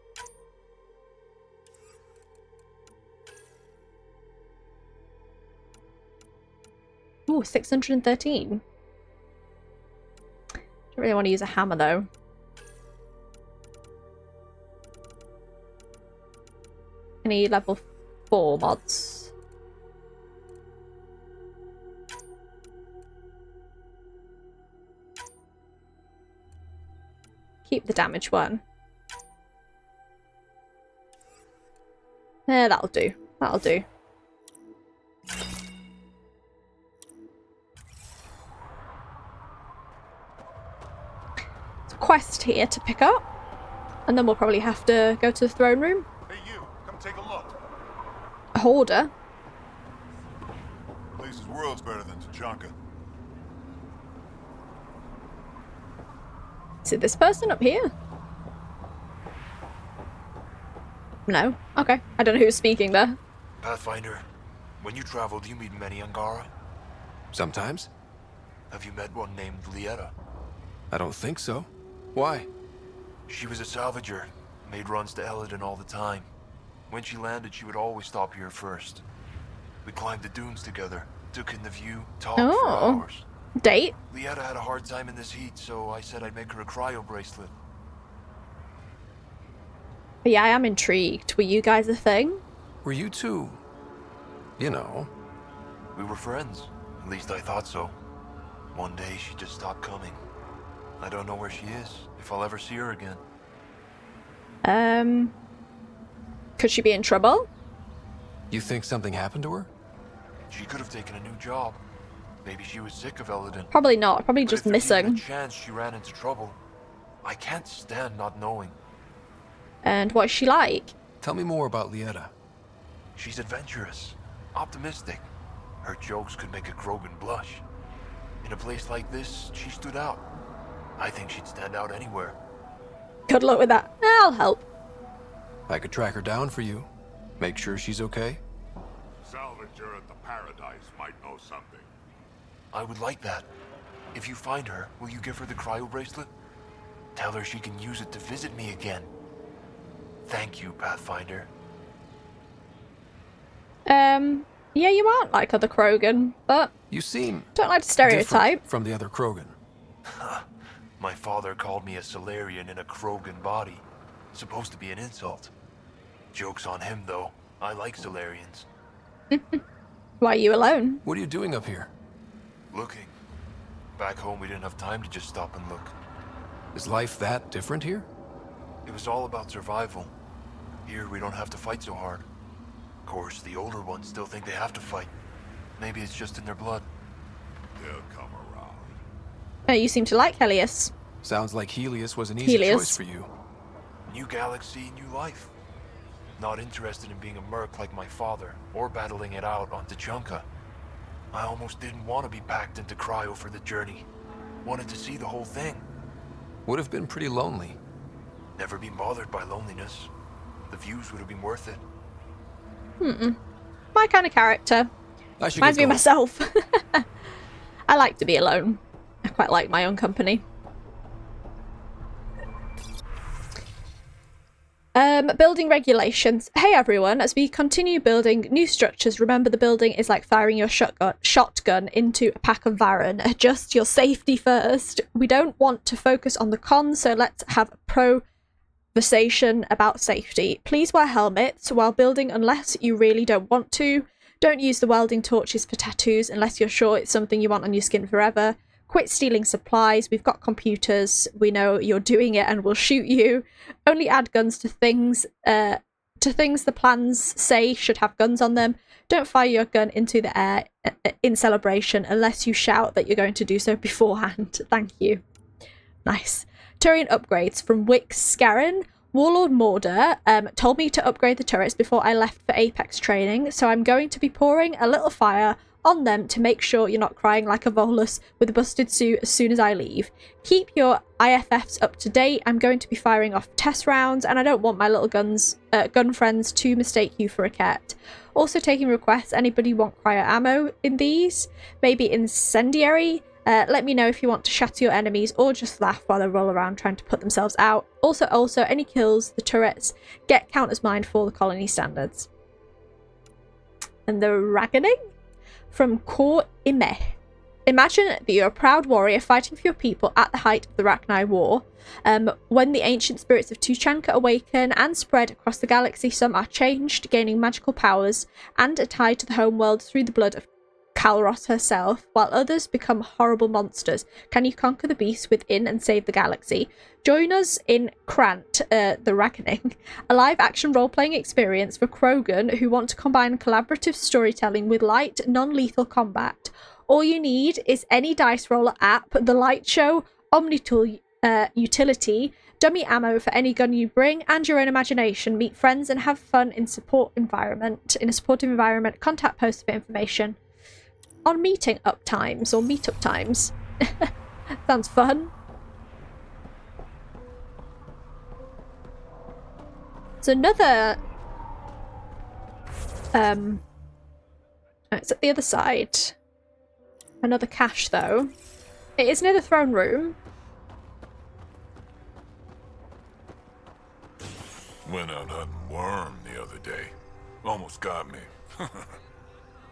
Ooh, 613. Don't really want to use a hammer though. Any level 4 mods? Keep the damage one. That'll do. That'll do. There's a quest here to pick up. And then we'll probably have to go to the throne room. Hey you, come take a look. A hoarder? Place's world's better than Tuchanka. Is it this person up here? No? Okay. I don't know who's speaking there. Pathfinder, when you travel, do you meet many Angara? Sometimes. Have you met one named Lieta? I don't think so. Why? She was a salvager, made runs to Elodin all the time. When she landed, she would always stop here first. We climbed the dunes together, took in the view, talked for hours. Date? Lieta had a hard time in this heat, so I said I'd make her a cryo bracelet. But yeah, I am intrigued. Were you guys a thing? Were you two... you know... We were friends. At least I thought so. One day she just stopped coming. I don't know where she is, if I'll ever see her again. Could she be in trouble? You think something happened to her? She could have taken a new job. Maybe she was sick of Elodin. Probably not. Probably But just if there's even missing. a chance she ran into trouble. I can't stand not knowing. And what's she like? Tell me more about Lieta. She's adventurous, optimistic. Her jokes could make a Krogan blush. In a place like this, she stood out. I think she'd stand out anywhere. Good luck with that. I'll help. I could track her down for you. Make sure she's okay. Salvager at the Paradise might know something. I would like that. If you find her, will you give her the cryo bracelet? Tell her she can use it to visit me again. Thank you, Pathfinder. Yeah, you aren't like other Krogan, but You seem... don't like to stereotype. different from the other Krogan. My father called me a Solarian in a Krogan body. Supposed to be an insult. Joke's on him, though. I like Solarians. Why are you alone? What are you doing up here? Looking. Back home, we didn't have time to just stop and look. Is life that different here? It was all about survival. Here, we don't have to fight so hard. Of course, the older ones still think they have to fight. Maybe it's just in their blood. They'll come around. Oh, you seem to like Helios. Sounds like Helios was an easy choice for you. New galaxy, new life. Not interested in being a merc like my father, or battling it out on Tuchanka. I almost didn't want to be packed into cryo for the journey. Wanted to see the whole thing. Would have been pretty lonely. Never been bothered by loneliness. The views would have been worth it. My kind of character. I should Reminds get me of going. myself. I like to be alone. I quite like my own company. Building regulations. Hey everyone, as we continue building new structures, remember the building is like firing your shotgun into a pack of Varren. Adjust your safety first. We don't want to focus on the cons, so let's have a conversation about safety. Please wear helmets while building unless you really don't want to. Don't use the welding torches for tattoos unless you're sure it's something you want on your skin forever. Quit stealing supplies. We've got computers. We know you're doing it and we'll shoot you. Only add guns to things the plans say should have guns on them. Don't fire your gun into the air in celebration unless you shout that you're going to do so beforehand. Thank you. Nice. Turian upgrades from Wix Scarron. Warlord Morder told me to upgrade the turrets before I left for Apex training, so I'm going to be pouring a little fire on them to make sure you're not crying like a Volus with a busted suit as soon as I leave. Keep your IFFs up to date. I'm going to be firing off test rounds, and I don't want my little gun friends to mistake you for a cat. Also taking requests. Anybody want cryo ammo in these? Maybe incendiary? Let me know if you want to shatter your enemies or just laugh while they roll around trying to put themselves out. Also, any kills the turrets get count as mine for the colony standards. And the Raganing? From Kor Ime. Imagine that you're a proud warrior fighting for your people at the height of the Rachni War. When the ancient spirits of Tuchanka awaken and spread across the galaxy, some are changed, gaining magical powers, and are tied to the homeworld through the blood of Kalros herself, while others become horrible monsters. Can you conquer the beast within and save the galaxy? Join us in Krant, the Reckoning, a live-action role-playing experience for Krogan who want to combine collaborative storytelling with light, non-lethal combat. All you need is any dice roller app, the light show, Omnitool utility, dummy ammo for any gun you bring, and your own imagination. Meet friends and have fun in a supportive environment. Contact posts for information on meetup times. Sounds fun. It's another it's at the other side. Another cache though. It is near the throne room. Went out hunting worm the other day. Almost got me.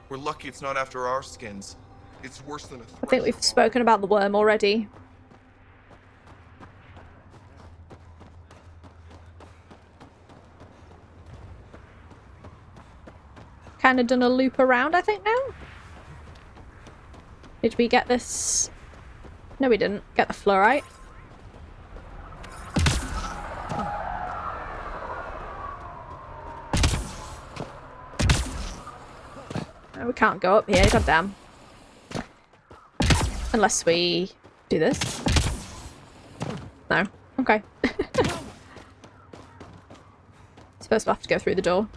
We're lucky it's not after our skins. It's worse than a threat. I think we've spoken about the worm already. Kind of done a loop around, I think, now? Did we get this? No, we didn't. Get the fluorite. No, we can't go up here, goddamn. Unless we do this. No. Okay. Suppose we'll have to go through the door.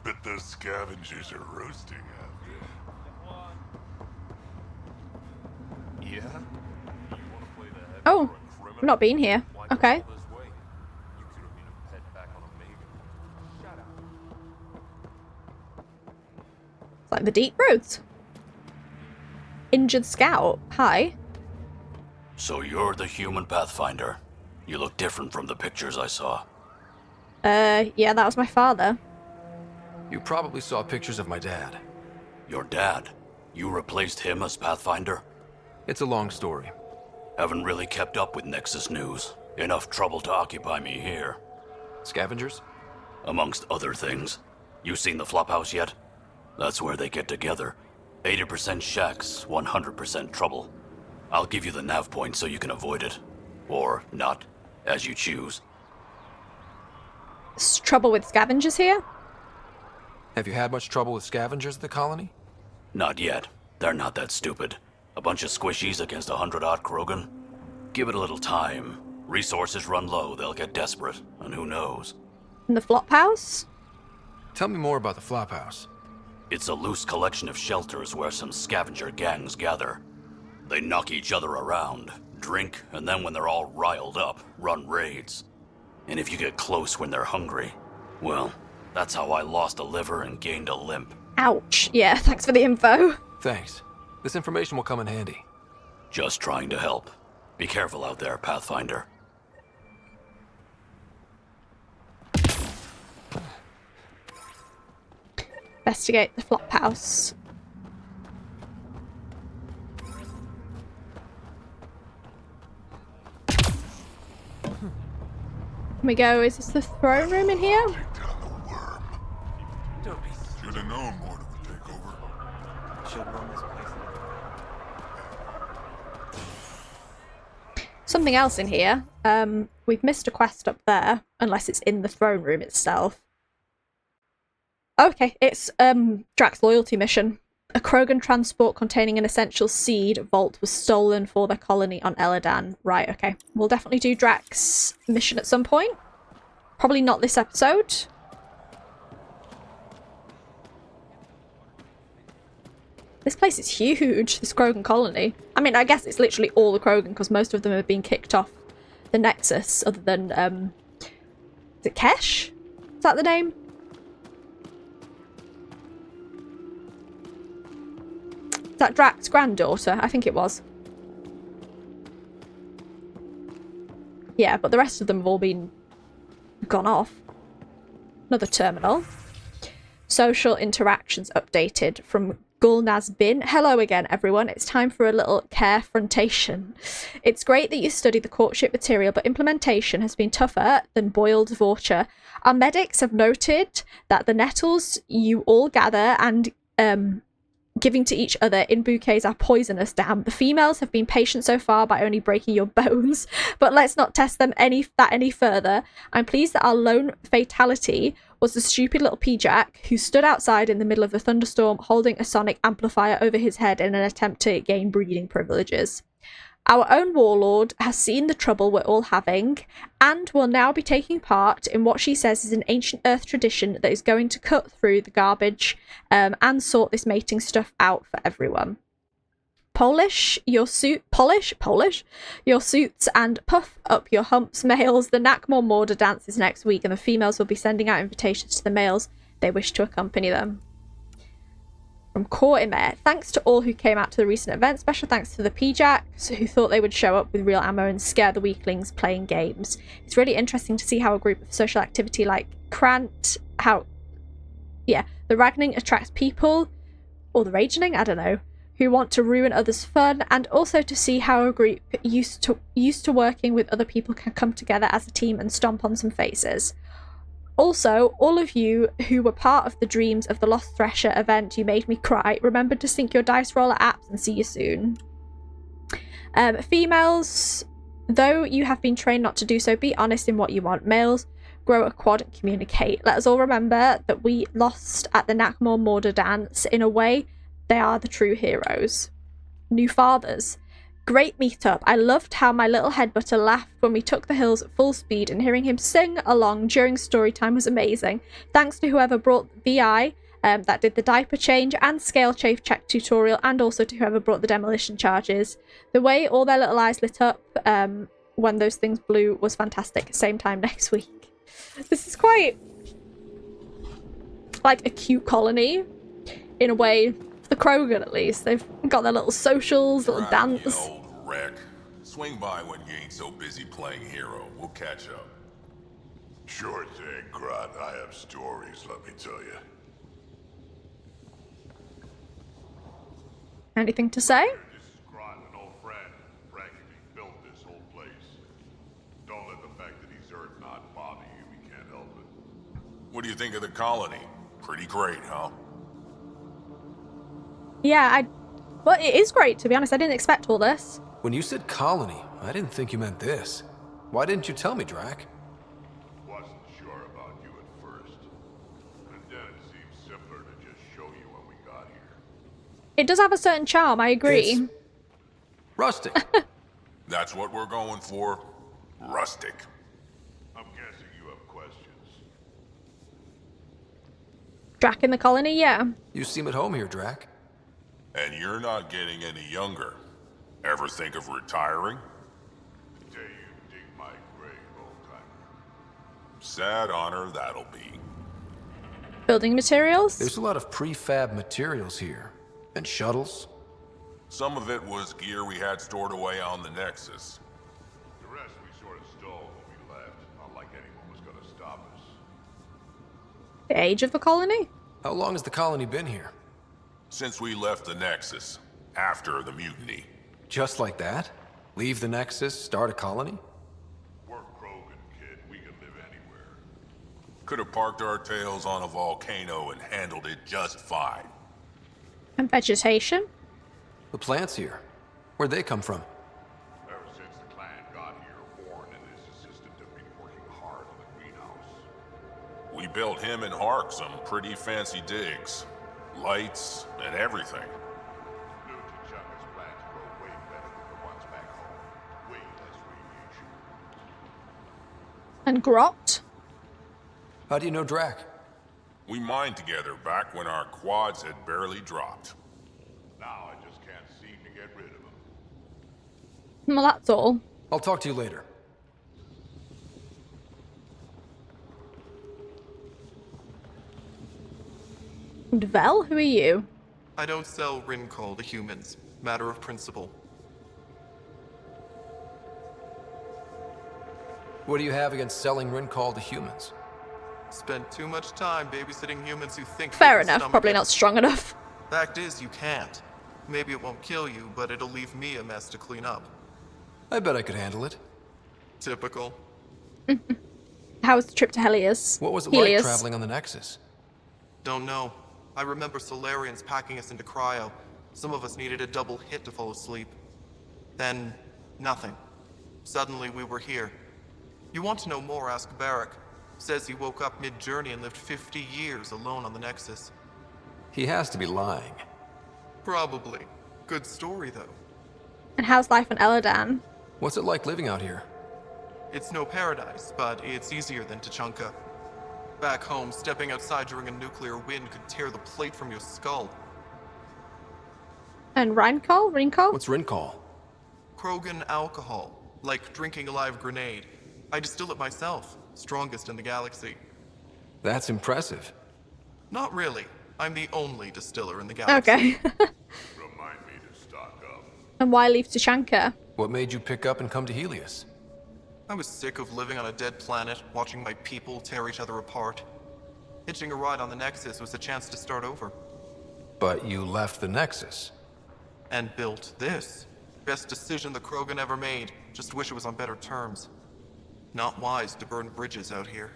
Bet those scavengers are roasting out there. Yeah? Oh, I've not been here. Okay. It's like the deep roads. Injured scout. Hi. So you're the human Pathfinder. You look different from the pictures I saw. Yeah, that was my father. You probably saw pictures of my dad. Your dad? You replaced him as Pathfinder? It's a long story. Haven't really kept up with Nexus news. Enough trouble to occupy me here. Scavengers? Amongst other things. You seen the Flophouse yet? That's where they get together. 80% shacks, 100% trouble. I'll give you the nav point so you can avoid it. Or not, as you choose. Trouble with scavengers here? Have you had much trouble with scavengers at the colony? Not yet. They're not that stupid. A bunch of squishies against 100-odd Krogan? Give it a little time. Resources run low, they'll get desperate, and who knows? In the Flophouse? Tell me more about the Flophouse. It's a loose collection of shelters where some scavenger gangs gather. They knock each other around, drink, and then when they're all riled up, run raids. And if you get close when they're hungry, well, that's how I lost a liver and gained a limp. Ouch. Yeah, thanks for the info. Thanks. This information will come in handy. Just trying to help. Be careful out there, Pathfinder. Investigate the Flophouse. Here we go. Is this the throne room in here? Should have known more would take over. Should run this place. Something else in here. We've missed a quest up there, unless it's in the throne room itself. Okay, it's Drax's loyalty mission. A Krogan transport containing an essential seed vault was stolen for their colony on Eladan. Right, okay. We'll definitely do Drax's mission at some point. Probably not this episode. This place is huge, this Krogan colony. I mean, I guess it's literally all the Krogan, because most of them have been kicked off the Nexus, other than, is it Kesh? Is that the name? Is that Drax's granddaughter? I think it was. Yeah, but the rest of them have all been gone off. Another terminal. Social interactions updated from Gulnaz Bin. Hello again, everyone. It's time for a little carefrontation. It's great that you study the courtship material, but implementation has been tougher than boiled vorcha. Our medics have noted that the nettles you all gather and giving to each other in bouquets are poisonous. Damn. The females have been patient so far by only breaking your bones, but let's not test them any further. I'm pleased that our lone fatality was the stupid little P-Jack who stood outside in the middle of the thunderstorm holding a sonic amplifier over his head in an attempt to gain breeding privileges. Our own warlord has seen the trouble we're all having and will now be taking part in what she says is an ancient Earth tradition that is going to cut through the garbage and sort this mating stuff out for everyone. Polish your suits and puff up your humps, males. The Nakmor Morda dance is next week and the females will be sending out invitations to the males they wish to accompany them. From Kortimer, thanks to all who came out to the recent event. Special thanks to the P-Jacks who thought they would show up with real ammo and scare the weaklings playing games. It's really interesting to see how a group of social activity like Krant, the Ragning attracts people, or the Ragening, I don't know, who want to ruin others' fun, and also to see how a group used to working with other people can come together as a team and stomp on some faces. Also, all of you who were part of the Dreams of the Lost Thresher event, you made me cry. Remember to sync your dice roller apps and see you soon. Females, though you have been trained not to do so, be honest in what you want. Males, grow a quad and communicate. Let us all remember that we lost at the Nakmor Morda dance. In a way, they are the true heroes. New fathers. Great meetup. I loved how my little headbutter laughed when we took the hills at full speed, and hearing him sing along during story time was amazing. Thanks to whoever brought VI that did the diaper change and scale chafe check tutorial, and also to whoever brought the demolition charges. The way all their little eyes lit up when those things blew was fantastic. Same time next week. This is quite like a cute colony in a way. The Krogan, at least. They've got their little socials, little dance. You old wreck. Swing by when you ain't so busy playing hero. We'll catch up. Sure thing, Grot. I have stories, let me tell you. Anything to say? This is Grodd, an old friend. Practically built this whole place. Don't let the fact that he's Earth not bother you. We can't help it. What do you think of the colony? Pretty great, huh? Yeah, well, it is great, to be honest. I didn't expect all this. When you said colony, I didn't think you meant this. Why didn't you tell me, Drac? Wasn't sure about you at first. And then it seemed simpler to just show you when we got here. It does have a certain charm, I agree. It's rustic. That's what we're going for. Rustic. I'm guessing you have questions. Drac in the colony, yeah. You seem at home here, Drac. And you're not getting any younger. Ever think of retiring? The day you dig my grave, old-timer. Sad honor that'll be. Building materials? There's a lot of prefab materials here. And shuttles. Some of it was gear we had stored away on the Nexus. The rest we sort of stole when we left. Not like anyone was gonna stop us. The age of the colony? How long has the colony been here? Since we left the Nexus, after the mutiny. Just like that? Leave the Nexus, start a colony? We're Krogan, kid. We can live anywhere. Could have parked our tails on a volcano and handled it just fine. And vegetation? The plants here. Where'd they come from? Ever since the clan got here, Warren and his assistant have been working hard on the greenhouse. We built him and Hark some pretty fancy digs. Lights and everything. New Tuchanka's plants grow way better than the ones back home. Way less radiation. And grot? How do you know Drac? We mined together back when our quads had barely dropped. Now I just can't seem to get rid of him. Well, that's all. I'll talk to you later. And Vel, who are you? I don't sell Rincol to humans. Matter of principle. What do you have against selling Rincol to humans? Spent too much time babysitting humans who think they Fair can enough, stomach probably it. not strong enough. Fact is, you can't. Maybe it won't kill you, but it'll leave me a mess to clean up. I bet I could handle it. Typical. How was the trip to Helios? What was it like traveling on the Nexus? Don't know. I remember Solarians packing us into cryo. Some of us needed a double hit to fall asleep. Then, nothing. Suddenly we were here. You want to know more, ask Barrack. Says he woke up mid-journey and lived 50 years alone on the Nexus. He has to be lying. Probably. Good story, though. And how's life on Eladan? What's it like living out here? It's no paradise, but it's easier than Tuchanka. Back home, stepping outside during a nuclear wind could tear the plate from your skull. And Rincol? What's Rincol? Krogan alcohol. Like drinking a live grenade. I distill it myself. Strongest in the galaxy. That's impressive. Not really. I'm the only distiller in the galaxy. Okay. Remind me to stock up. And why leave Tuchanka? What made you pick up and come to Helios? I was sick of living on a dead planet, watching my people tear each other apart. Hitching a ride on the Nexus was a chance to start over. But you left the Nexus. And built this. Best decision the Krogan ever made. Just wish it was on better terms. Not wise to burn bridges out here.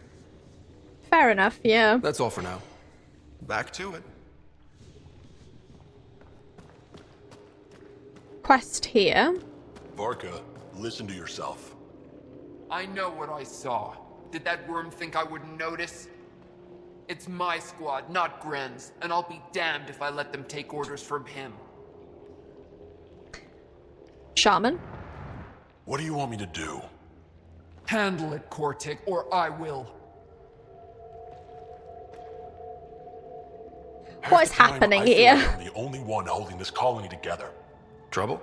Fair enough, yeah. That's all for now. Back to it. Quest here. Varka, listen to yourself. I know what I saw. Did that worm think I wouldn't notice? It's my squad, not Gren's, and I'll be damned if I let them take orders from him. Shaman. What do you want me to do? Handle it, Kortik, or I will. What is happening here? I'm the only one holding this colony together. Trouble?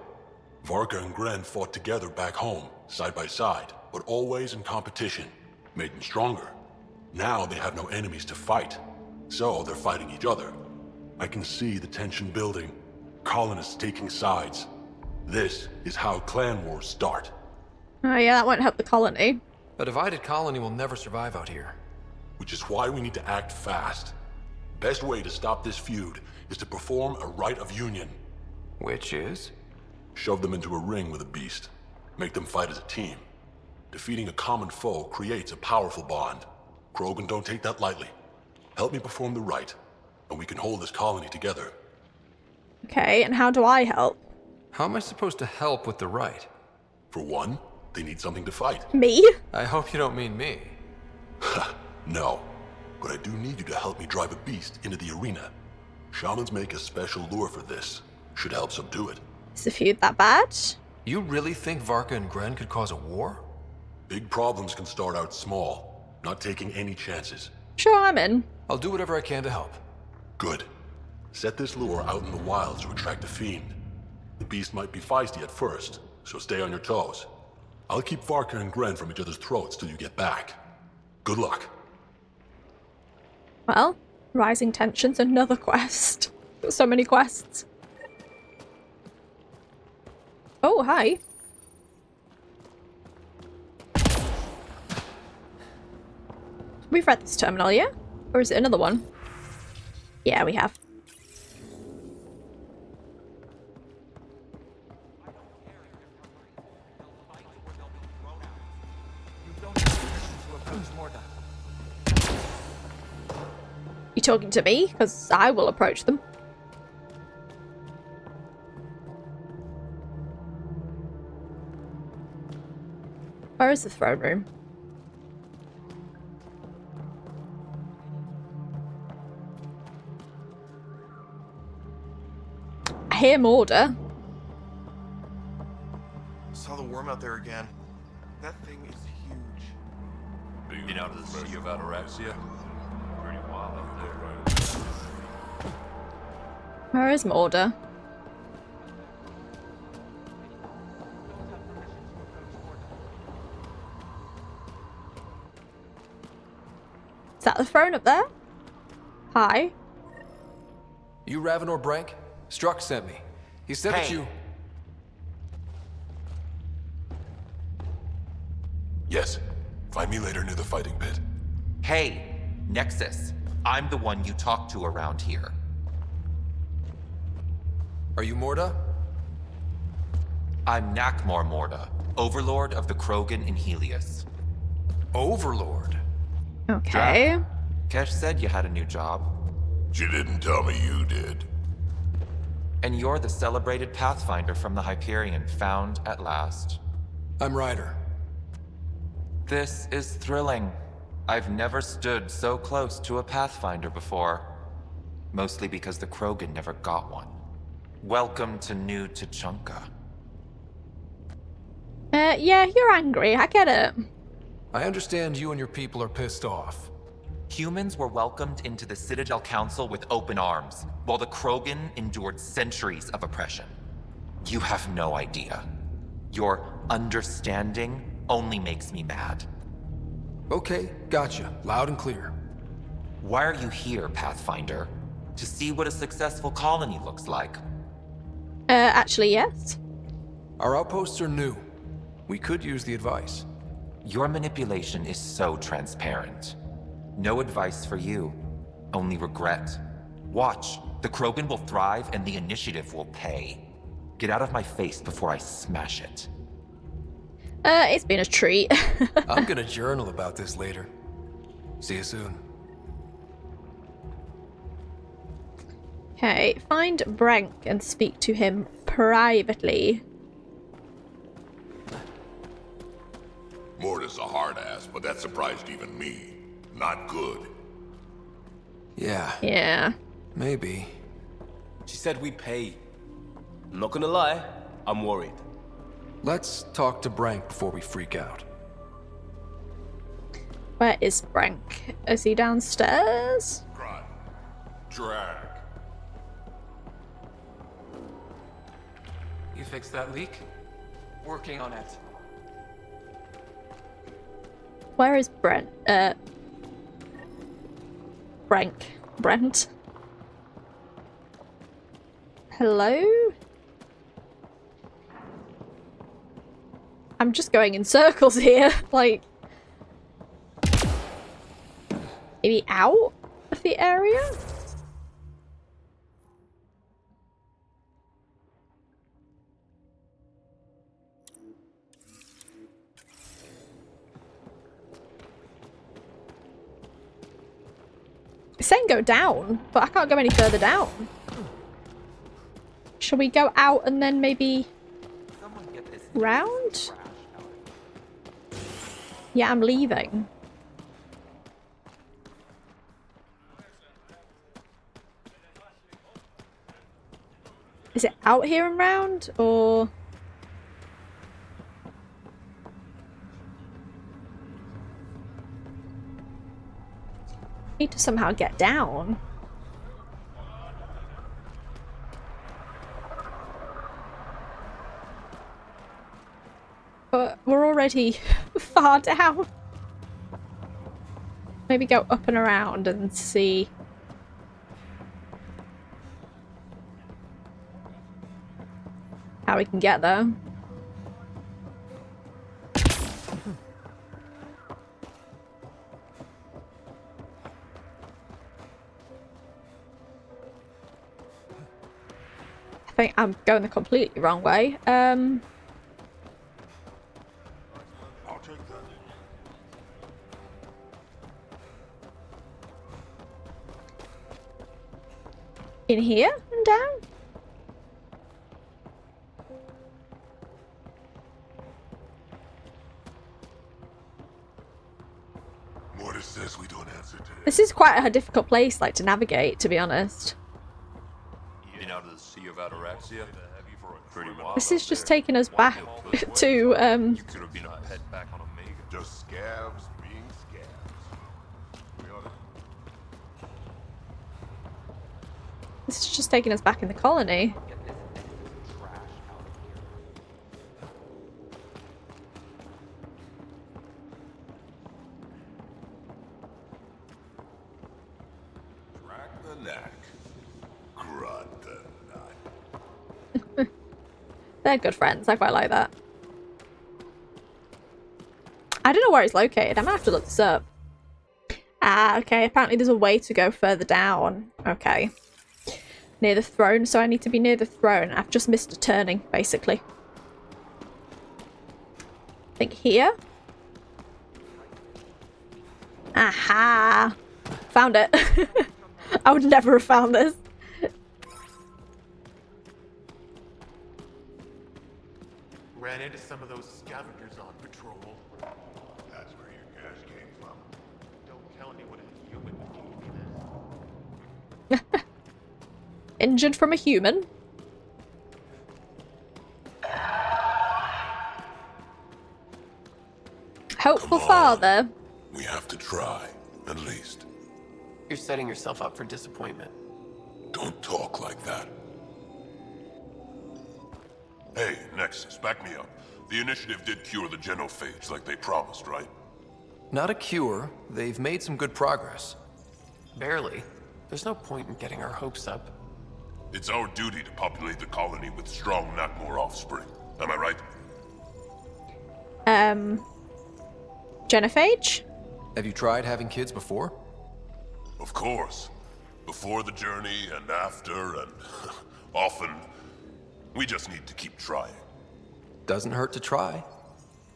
Varka and Gren fought together back home, side by side, but always in competition. Made them stronger. Now they have no enemies to fight, so they're fighting each other. I can see the tension building, colonists taking sides. This is how clan wars start. Oh yeah, that won't help the colony. A divided colony will never survive out here. Which is why we need to act fast. Best way to stop this feud is to perform a rite of union. Which is? Shove them into a ring with a beast. Make them fight as a team. Defeating a common foe creates a powerful bond. Krogan don't take that lightly. Help me perform the rite, and we can hold this colony together. Okay, and how do I help? How am I supposed to help with the rite? For one, they need something to fight. Me? I hope you don't mean me. No, but I do need you to help me drive a beast into the arena. Shamans make a special lure for this. Should help subdue it. Is the feud that bad? You really think Varka and Gren could cause a war? Big problems can start out small, not taking any chances. Sure, I'm in. I'll do whatever I can to help. Good. Set this lure out in the wilds to attract a fiend. The beast might be feisty at first, so stay on your toes. I'll keep Varka and Gren from each other's throats till you get back. Good luck. Well, rising tensions, another quest. Got so many quests. Oh, hi. We've read this terminal, yeah? Or is it another one? Yeah, we have. You talking to me? Because I will approach them. Where is the throne room? I hear Morda. Saw the worm out there again. That thing is huge. Been out of the Sea of Ataraxia? Pretty wild out there. Where is Morda? Is that the throne up there? Hi. You Ravenor Brank? Struck sent me. He said that you... Yes. Find me later near the fighting pit. Hey, Nexus. I'm the one you talk to around here. Are you Morda? I'm Nakmor Morda, Overlord of the Krogan in Helios. Overlord? Okay. Kesh said you had a new job. She didn't tell me you did. And you're the celebrated Pathfinder from the Hyperion, found at last. I'm Ryder. This is thrilling. I've never stood so close to a Pathfinder before. Mostly because the Krogan never got one. Welcome to New Tuchanka. Yeah, you're angry. I get it. I understand you and your people are pissed off. Humans were welcomed into the Citadel Council with open arms, while the Krogan endured centuries of oppression. You have no idea. Your understanding only makes me mad. Okay, gotcha. Loud and clear. Why are you here, Pathfinder? To see what a successful colony looks like? Actually, yes. Our outposts are new. We could use the advice. Your manipulation is so transparent. No advice for you, only regret. Watch, the Krogan will thrive and the initiative will pay. Get out of my face before I smash it. It's been a treat. I'm gonna journal about this later. See you soon. Okay, find Brank and speak to him privately. Morda's a hard ass, but that surprised even me. Not good. Yeah. Yeah. Maybe. She said we'd pay. I'm not gonna lie, I'm worried. Let's talk to Brank before we freak out. Where is Brank? Is he downstairs? Drag. You fixed that leak? Working on it. Where is Brent? Brent? Hello? I'm just going in circles here, like... Maybe out of the area? It's saying go down, but I can't go any further down. Shall we go out and then maybe round? Yeah, I'm leaving. Is it out here and round, or...? Need to somehow get down. But we're already far down. Maybe go up and around and see. How we can get there. I think I'm going the completely wrong way. I'll take that. In here and down? What is this? We don't answer to. This is quite a difficult place, like, to navigate, to be honest. Been out of the Sea of Ataraxia? Pretty wild. This is just taking us back to, You could have been a pet back on Omega. Just scabs being scabs. We ought to... This is just taking us back in the colony. Crack the neck. Grunt the nut. They're good friends. I quite like that. I don't know where it's located. I might have to look this up. Ah, okay. Apparently there's a way to go further down. Okay. Near the throne. So I need to be near the throne. I've just missed a turning, basically. I think here. Aha! Found it. I would never have found this. Ran into some of those scavengers on patrol. That's where your cash came from. Don't tell me what a human gave me this. Injured from a human. Hopeful father. We have to try, at least. You're setting yourself up for disappointment. Don't talk like that. Hey, Nexus, back me up. The initiative did cure the genophage like they promised, right? Not a cure. They've made some good progress. Barely. There's no point in getting our hopes up. It's our duty to populate the colony with strong, not more offspring. Am I right? Genophage? Have you tried having kids before? Of course. Before the journey and after and often. We just need to keep trying. Doesn't hurt to try.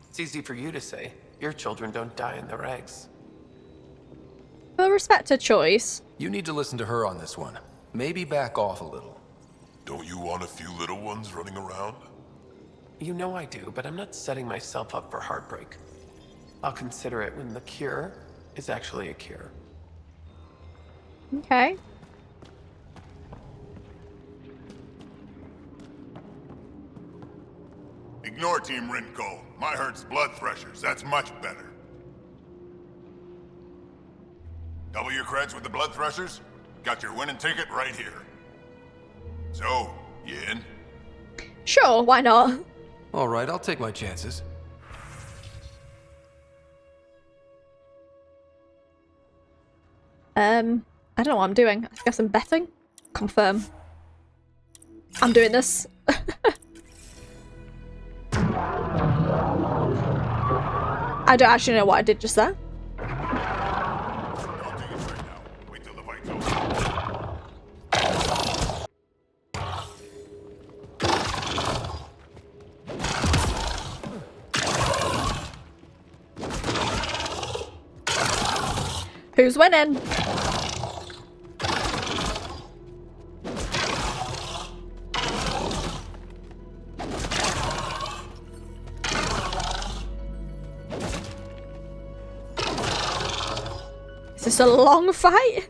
It's easy for you to say. Your children don't die in their eggs. We'll respect her choice. You need to listen to her on this one. Maybe back off a little. Don't you want a few little ones running around? You know I do, but I'm not setting myself up for heartbreak. I'll consider it when the cure is actually a cure. Okay. Ignore Team Rinko. My hurt's blood threshers. That's much better. Double your creds with the blood threshers? Got your winning ticket right here. So, you in? Sure, why not? All right, I'll take my chances. I don't know what I'm doing. I guess I'm betting. Confirm. I'm doing this. I don't actually know what I did just there. I'll take it right now. Wait till the fight's over. Who's winning? Is this a long fight?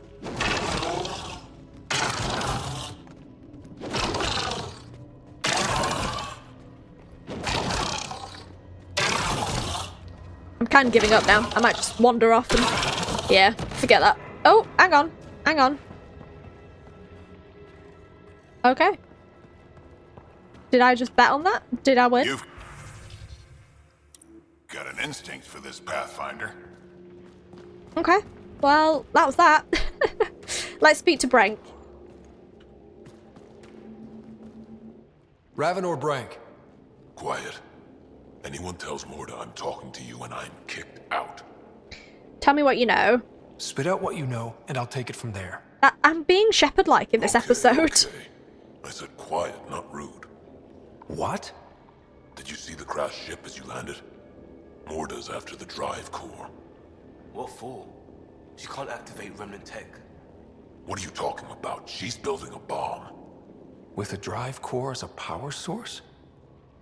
I'm kind of giving up now. I might just wander off and... yeah, forget that. Oh, hang on. Hang on. Okay. Did I just bet on that? Did I win? You've got an instinct for this, Pathfinder. Okay. Well, that was that. Let's speak to Brank. Raven or Brank? Quiet. Anyone tells Morda I'm talking to you and I'm kicked out. Tell me what you know. Spit out what you know, and I'll take it from there. I'm being shepherd-like in this episode. Okay. I said quiet, not rude. What? Did you see the crashed ship as you landed? Morda's after the drive core. What for? She can't activate remnant tech. What are you talking about? She's building a bomb. With a drive core as a power source?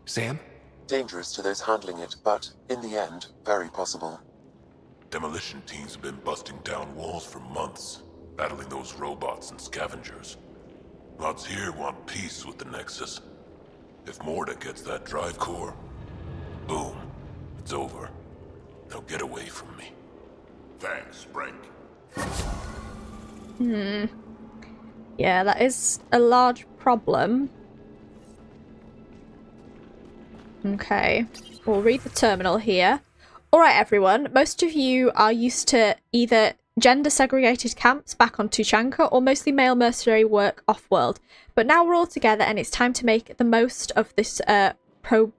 Sam? Dangerous to those handling it, but in the end, very possible. Demolition teams have been busting down walls for months, battling those robots and scavengers. Lots here want peace with the Nexus. If Morda gets that drive core, boom, it's over. Now get away from me. Thanks, Brink. Yeah, that is a large problem. Okay, we'll read the terminal here. Alright everyone, most of you are used to either gender-segregated camps back on Tuchanka or mostly male mercenary work off-world. But now we're all together and it's time to make the most of this opportunity.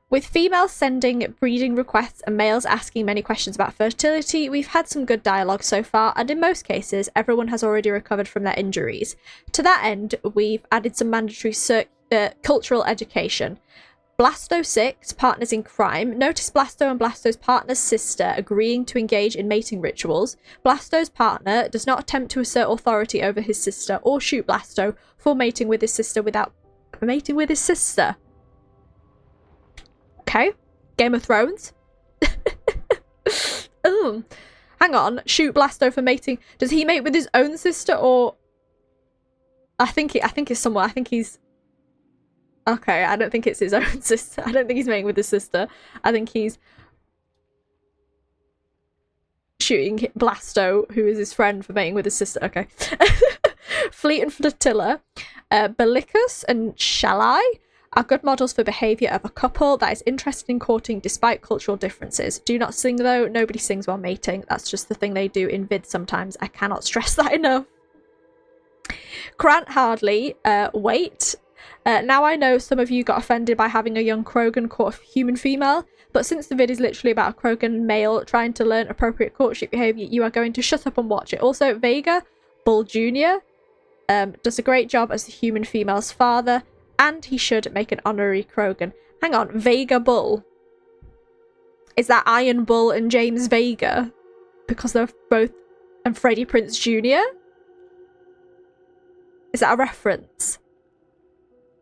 With females sending breeding requests and males asking many questions about fertility, we've had some good dialogue so far, and in most cases, everyone has already recovered from their injuries. To that end, we've added some mandatory cultural education. Blasto 6, partners in crime. Notice Blasto and Blasto's partner's sister agreeing to engage in mating rituals. Blasto's partner does not attempt to assert authority over his sister or shoot Blasto for mating with his sister without mating with his sister. Okay. Game of Thrones. Oh, hang on. Shoot Blasto for mating. Does he mate with his own sister or? I think it's someone. I think he's. Okay, I don't think it's his own sister. I don't think he's mating with his sister. I think he's shooting Blasto, who is his friend, for mating with his sister. Okay. Fleet and Flotilla. Bellicus and Shalai are good models for behaviour of a couple that is interested in courting despite cultural differences. Do not sing though. Nobody sings while mating. That's just the thing they do in vids sometimes. I cannot stress that enough. Grant Hardley. Wait. Now I know some of you got offended by having a young Krogan court a human female, but since the vid is literally about a Krogan male trying to learn appropriate courtship behaviour, you are going to shut up and watch it. Also, Vega Bull Jr. Does a great job as the human female's father, and he should make an honorary Krogan. Hang on, Vega Bull. Is that Iron Bull and James Vega? Because they're both... and Freddie Prinze Jr.? Is that a reference?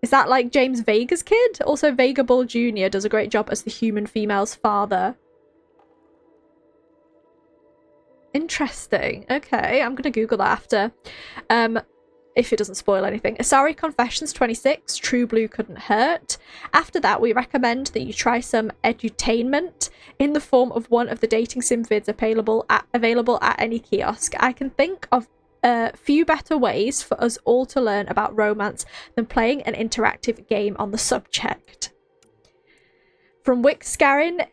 Is that like James Vega's kid? Also, Vega Bull Jr. does a great job as the human female's father. Interesting. Okay, I'm gonna Google that after. If it doesn't spoil anything. Asari Confessions 26, True Blue couldn't hurt. After that, we recommend that you try some edutainment in the form of one of the dating sim vids available at any kiosk. I can think of a few better ways for us all to learn about romance than playing an interactive game on the subject. From Wixscarin,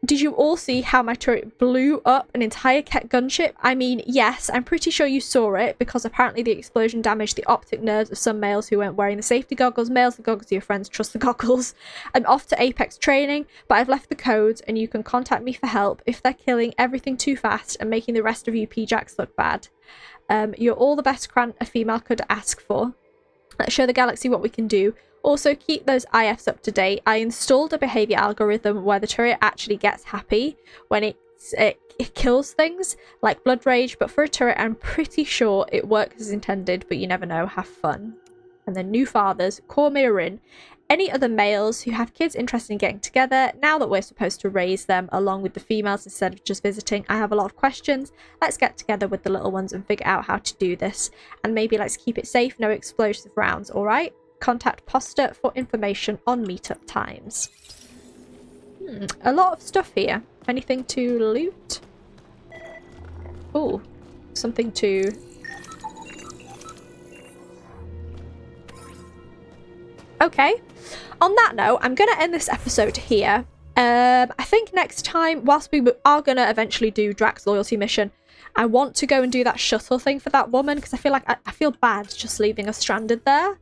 did you all see how my turret blew up an entire Ket gunship? I mean, yes, I'm pretty sure you saw it, because apparently the explosion damaged the optic nerves of some males who weren't wearing the safety goggles. Males, the goggles of your friends, trust the goggles. I'm off to Apex training, but I've left the codes, and you can contact me for help if they're killing everything too fast and making the rest of you P-Jacks look bad. You're all the best Grant a female could ask for. Let's show the galaxy what we can do. Also, keep those IFs up to date. I installed a behavior algorithm where the turret actually gets happy when it kills things, like Blood Rage, but for a turret, I'm pretty sure it works as intended, but you never know. Have fun. and then new fathers, Cormier in. Any other males who have kids interested in getting together, now that we're supposed to raise them along with the females instead of just visiting. I have a lot of questions. Let's get together with the little ones and figure out how to do this. And maybe let's keep it safe, no explosive rounds, alright? Contact Poster for information on meetup times. A lot of stuff here. Anything to loot? Oh, something to... Okay. On that note, I'm going to end this episode here. I think next time, whilst we are going to eventually do Drax's loyalty mission, I want to go and do that shuttle thing for that woman, because I feel like I feel bad just leaving her stranded there.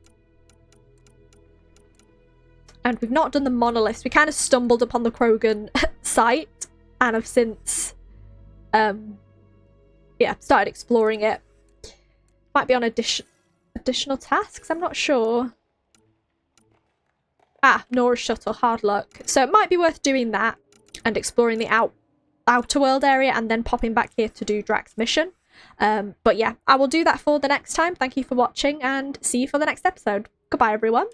And we've not done the monolith. We kind of stumbled upon the Krogan site and have since started exploring it. Might be on additional tasks, I'm not sure. Ah, Nora's shuttle, hard luck. So it might be worth doing that and exploring the outer world area and then popping back here to do Drax's mission. But yeah, I will do that for the next time. Thank you for watching and see you for the next episode. Goodbye, everyone.